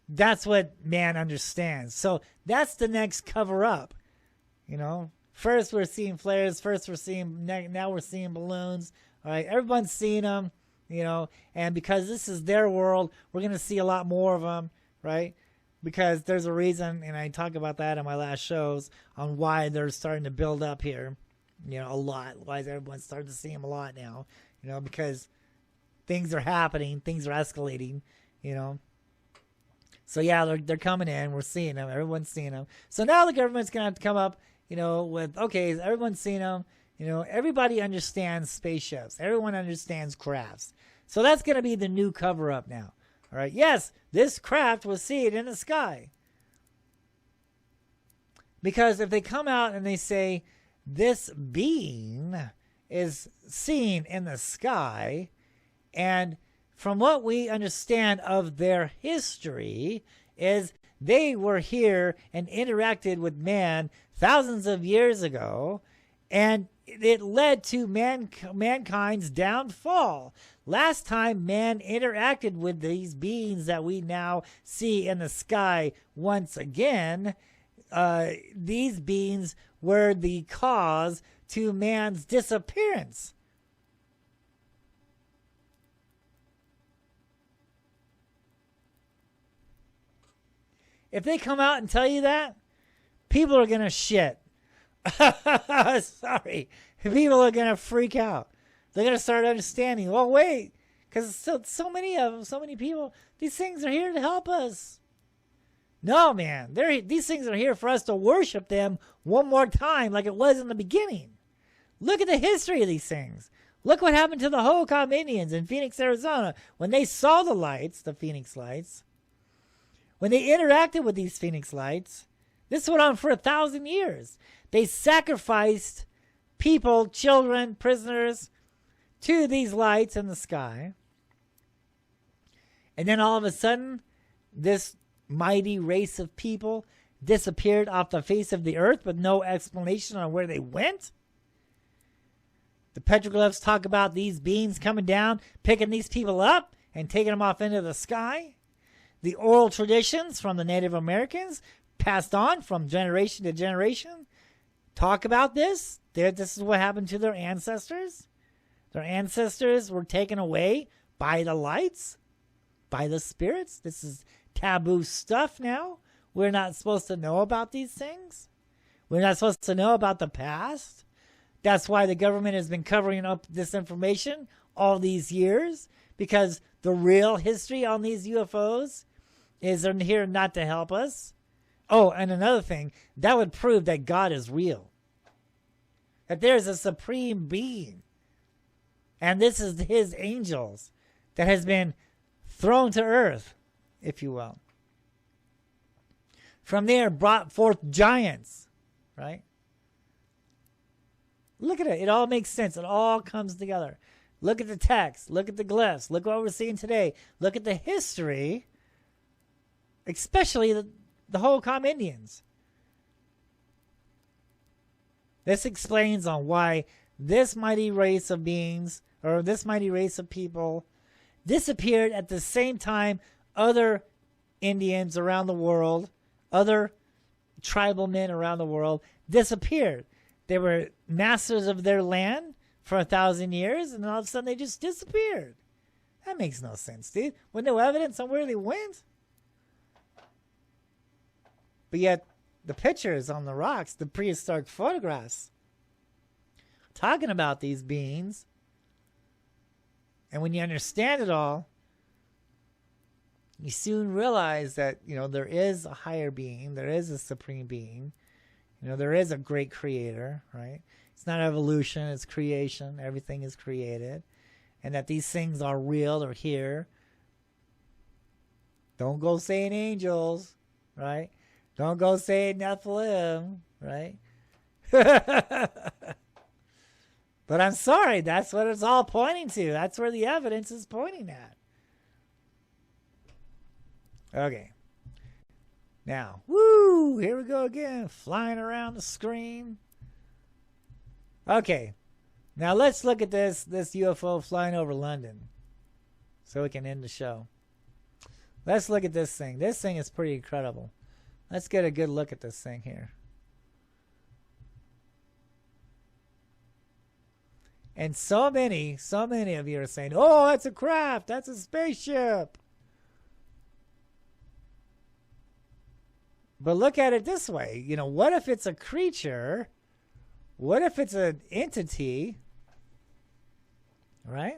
that's what man understands. So that's the next cover up. First we're seeing flares. Now we're seeing balloons. All right, everyone's seeing them, and because this is their world, we're going to see a lot more of them, right? Because there's a reason, and I talk about that in my last shows, on why they're starting to build up here, a lot. Why is everyone starting to see them a lot now? Because things are happening, things are escalating, So yeah, they're coming in. We're seeing them. Everyone's seeing them. So now the government's going to have to come up, with, okay, everyone's seen them. Everybody understands spaceships. Everyone understands crafts. So that's going to be the new cover-up now. All right. Yes, this craft was seen in the sky. Because if they come out and they say, this being is seen in the sky, and from what we understand of their history is they were here and interacted with man thousands of years ago, and it led to mankind's downfall. Last time man interacted with these beings that we now see in the sky once again, these beings were the cause to man's disappearance. If they come out and tell you that, people are going to shit. Sorry. People are going to freak out. They're going to start understanding, well, wait, because so many of them, so many people, these things are here to help us. No, man. These things are here for us to worship them one more time like it was in the beginning. Look at the history of these things. Look what happened to the Hohokam Indians in Phoenix, Arizona. When they saw the lights, the Phoenix lights, when they interacted with these Phoenix lights, this went on for 1,000 years. They sacrificed people, children, prisoners to these lights in the sky. And then all of a sudden, this mighty race of people disappeared off the face of the earth with no explanation on where they went. The petroglyphs talk about these beings coming down, picking these people up, and taking them off into the sky. The oral traditions from the Native Americans, passed on from generation to generation, talk about this. This is what happened to their ancestors. Their ancestors were taken away by the lights, by the spirits. This is taboo stuff now. We're not supposed to know about these things. We're not supposed to know about the past. That's why the government has been covering up this information all these years, because the real history on these UFOs is they're here not to help us. Oh, and another thing, that would prove that God is real. That there's a supreme being. And this is his angels that has been thrown to earth, if you will. From there brought forth giants, right? Look at it. It all makes sense. It all comes together. Look at the text. Look at the glyphs. Look what we're seeing today. Look at the history, especially the Hohokam Indians. This explains on why this mighty race of beings, or this mighty race of people, disappeared at the same time other Indians around the world, other tribal men around the world disappeared. They were masters of their land for 1,000 years, and all of a sudden they just disappeared. That makes no sense, dude. With no evidence on where they went. But yet, the pictures on the rocks, the prehistoric photographs, talking about these beings, and when you understand it all, you soon realize that, there is a higher being, there is a supreme being, there is a great creator, right? It's not evolution, it's creation. Everything is created. And that these things are real, they're here. Don't go saying angels, right? Don't go saying Nephilim, right? But I'm sorry, that's what it's all pointing to. That's where the evidence is pointing at. Okay. Now, woo, here we go again, flying around the screen. Okay, now let's look at this UFO flying over London so we can end the show. Let's look at this thing. This thing is pretty incredible. Let's get a good look at this thing here. And so many of you are saying, oh, that's a craft, that's a spaceship. But look at it this way. What if it's a creature? What if it's an entity? Right?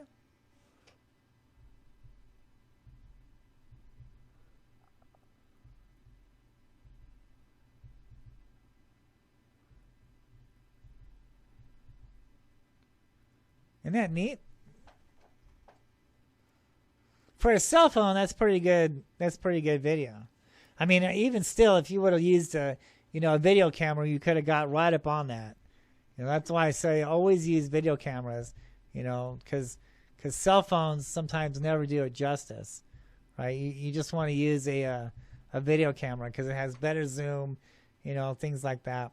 Isn't that neat? For a cell phone, that's pretty good. That's pretty good video. I mean, even still, if you would have used a video camera, you could have got right up on that. That's why I say always use video cameras, because cell phones sometimes never do it justice, right? You just want to use a video camera because it has better zoom, things like that.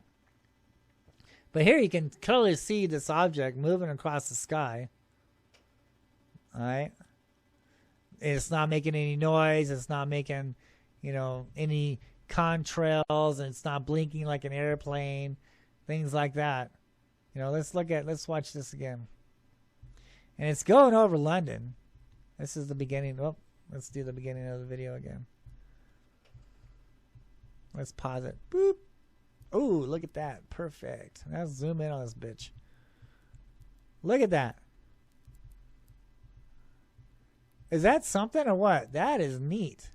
But here you can clearly see this object moving across the sky. All right? It's not making any noise. It's not making any contrails, and it's not blinking like an airplane, things like that. Let's watch this again. And it's going over London. This is the beginning. Oh, let's do the beginning of the video again. Let's pause it. Boop. Oh, look at that. Perfect. Now zoom in on this bitch. Look at that. Is that something or what? That is neat.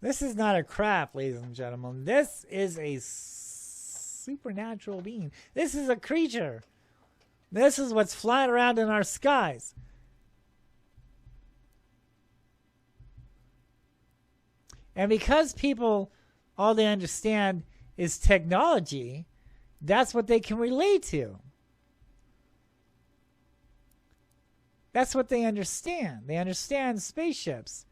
This is not a craft, ladies and gentlemen. This is a supernatural being. This is a creature. This is what's flying around in our skies. And because people, all they understand is technology, that's what they can relate to. That's what they understand. They understand spaceships.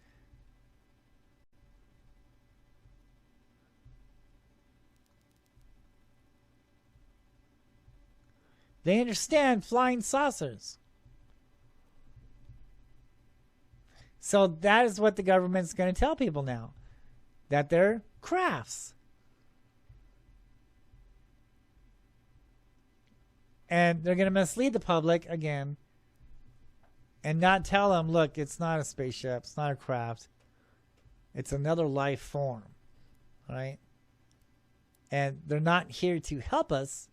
They understand flying saucers. So that is what the government's going to tell people now. That they're crafts. And they're going to mislead the public again. And not tell them, look, it's not a spaceship. It's not a craft. It's another life form. Right? And they're not here to help us.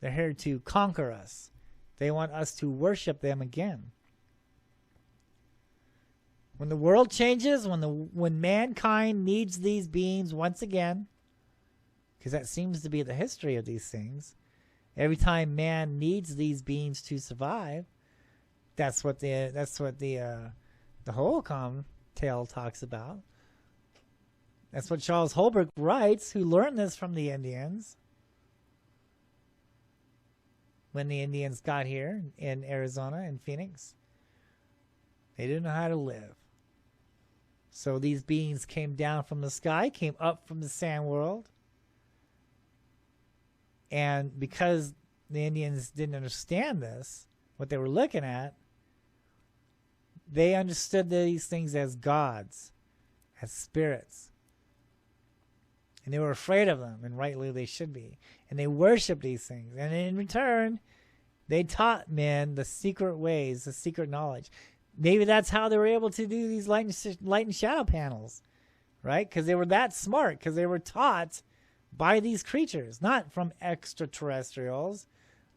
They're here to conquer us. They want us to worship them again. When the world changes, when mankind needs these beings once again, because that seems to be the history of these things, every time man needs these beings to survive, that's what the Holcomb tale talks about. That's what Charles Holbrook writes, who learned this from the Indians. When the Indians got here in Arizona and Phoenix, they didn't know how to live. So these beings came down from the sky, came up from the sand world. And because the Indians didn't understand this, what they were looking at, they understood these things as gods, as spirits. And they were afraid of them, and rightly they should be. And they worshiped these things. And in return, they taught men the secret ways, the secret knowledge. Maybe that's how they were able to do these light and shadow panels, right? Because they were that smart, because they were taught by these creatures, not from extraterrestrials,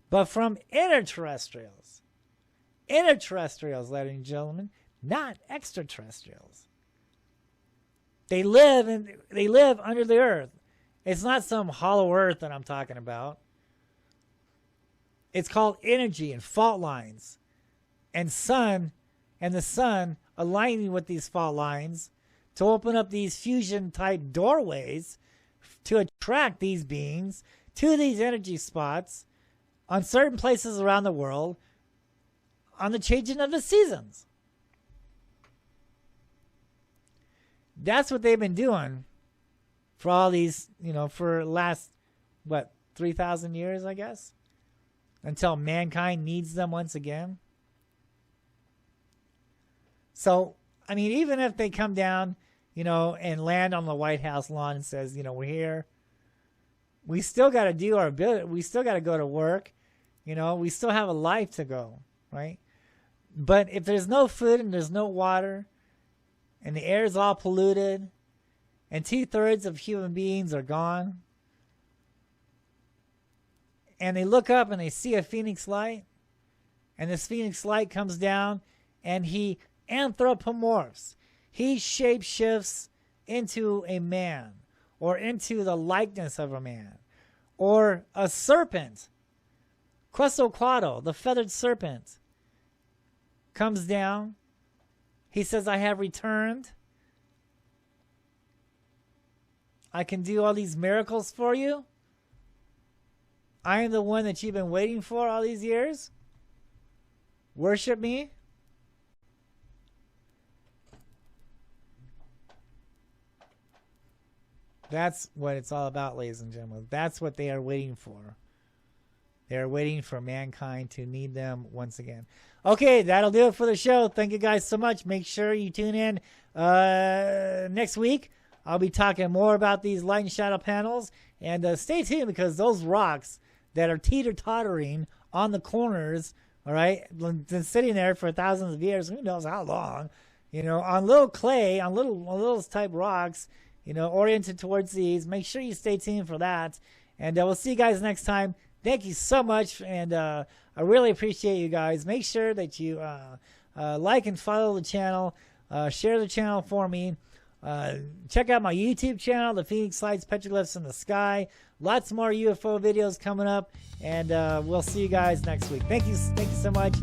but from interterrestrials. Interterrestrials, ladies and gentlemen, not extraterrestrials. They live under the earth. It's not some hollow earth that I'm talking about. It's called energy and fault lines, and the sun aligning with these fault lines to open up these fusion type doorways to attract these beings to these energy spots on certain places around the world on the changing of the seasons. That's what they've been doing for all these, for last, 3,000 years, I guess, until mankind needs them once again. So, I mean, even if they come down, and land on the White House lawn and says, we're here, we still got to do our bit. We still got to go to work. We still have a life to go, right? But if there's no food and there's no water, and the air is all polluted, and 2/3 of human beings are gone, and they look up and they see a phoenix light, and this phoenix light comes down, and he anthropomorphs. He shapeshifts into a man, or into the likeness of a man, or a serpent. Quetzalcoatl, the feathered serpent, comes down. He says, I have returned. I can do all these miracles for you. I am the one that you've been waiting for all these years. Worship me. That's what it's all about, ladies and gentlemen. That's what they are waiting for. They are waiting for mankind to need them once again. Okay, that'll do it for the show. Thank you guys so much. Make sure you tune in next week. I'll be talking more about these light and shadow panels. And stay tuned, because those rocks that are teeter-tottering on the corners, all right, been sitting there for thousands of years, who knows how long, on little clay, on little type rocks, oriented towards these. Make sure you stay tuned for that. And we'll see you guys next time. Thank you so much, and I really appreciate you guys. Make sure that you like and follow the channel, share the channel for me. Check out my YouTube channel, The Phoenix Lights, Petroglyphs in the Sky. Lots more UFO videos coming up, and we'll see you guys next week. Thank you so much.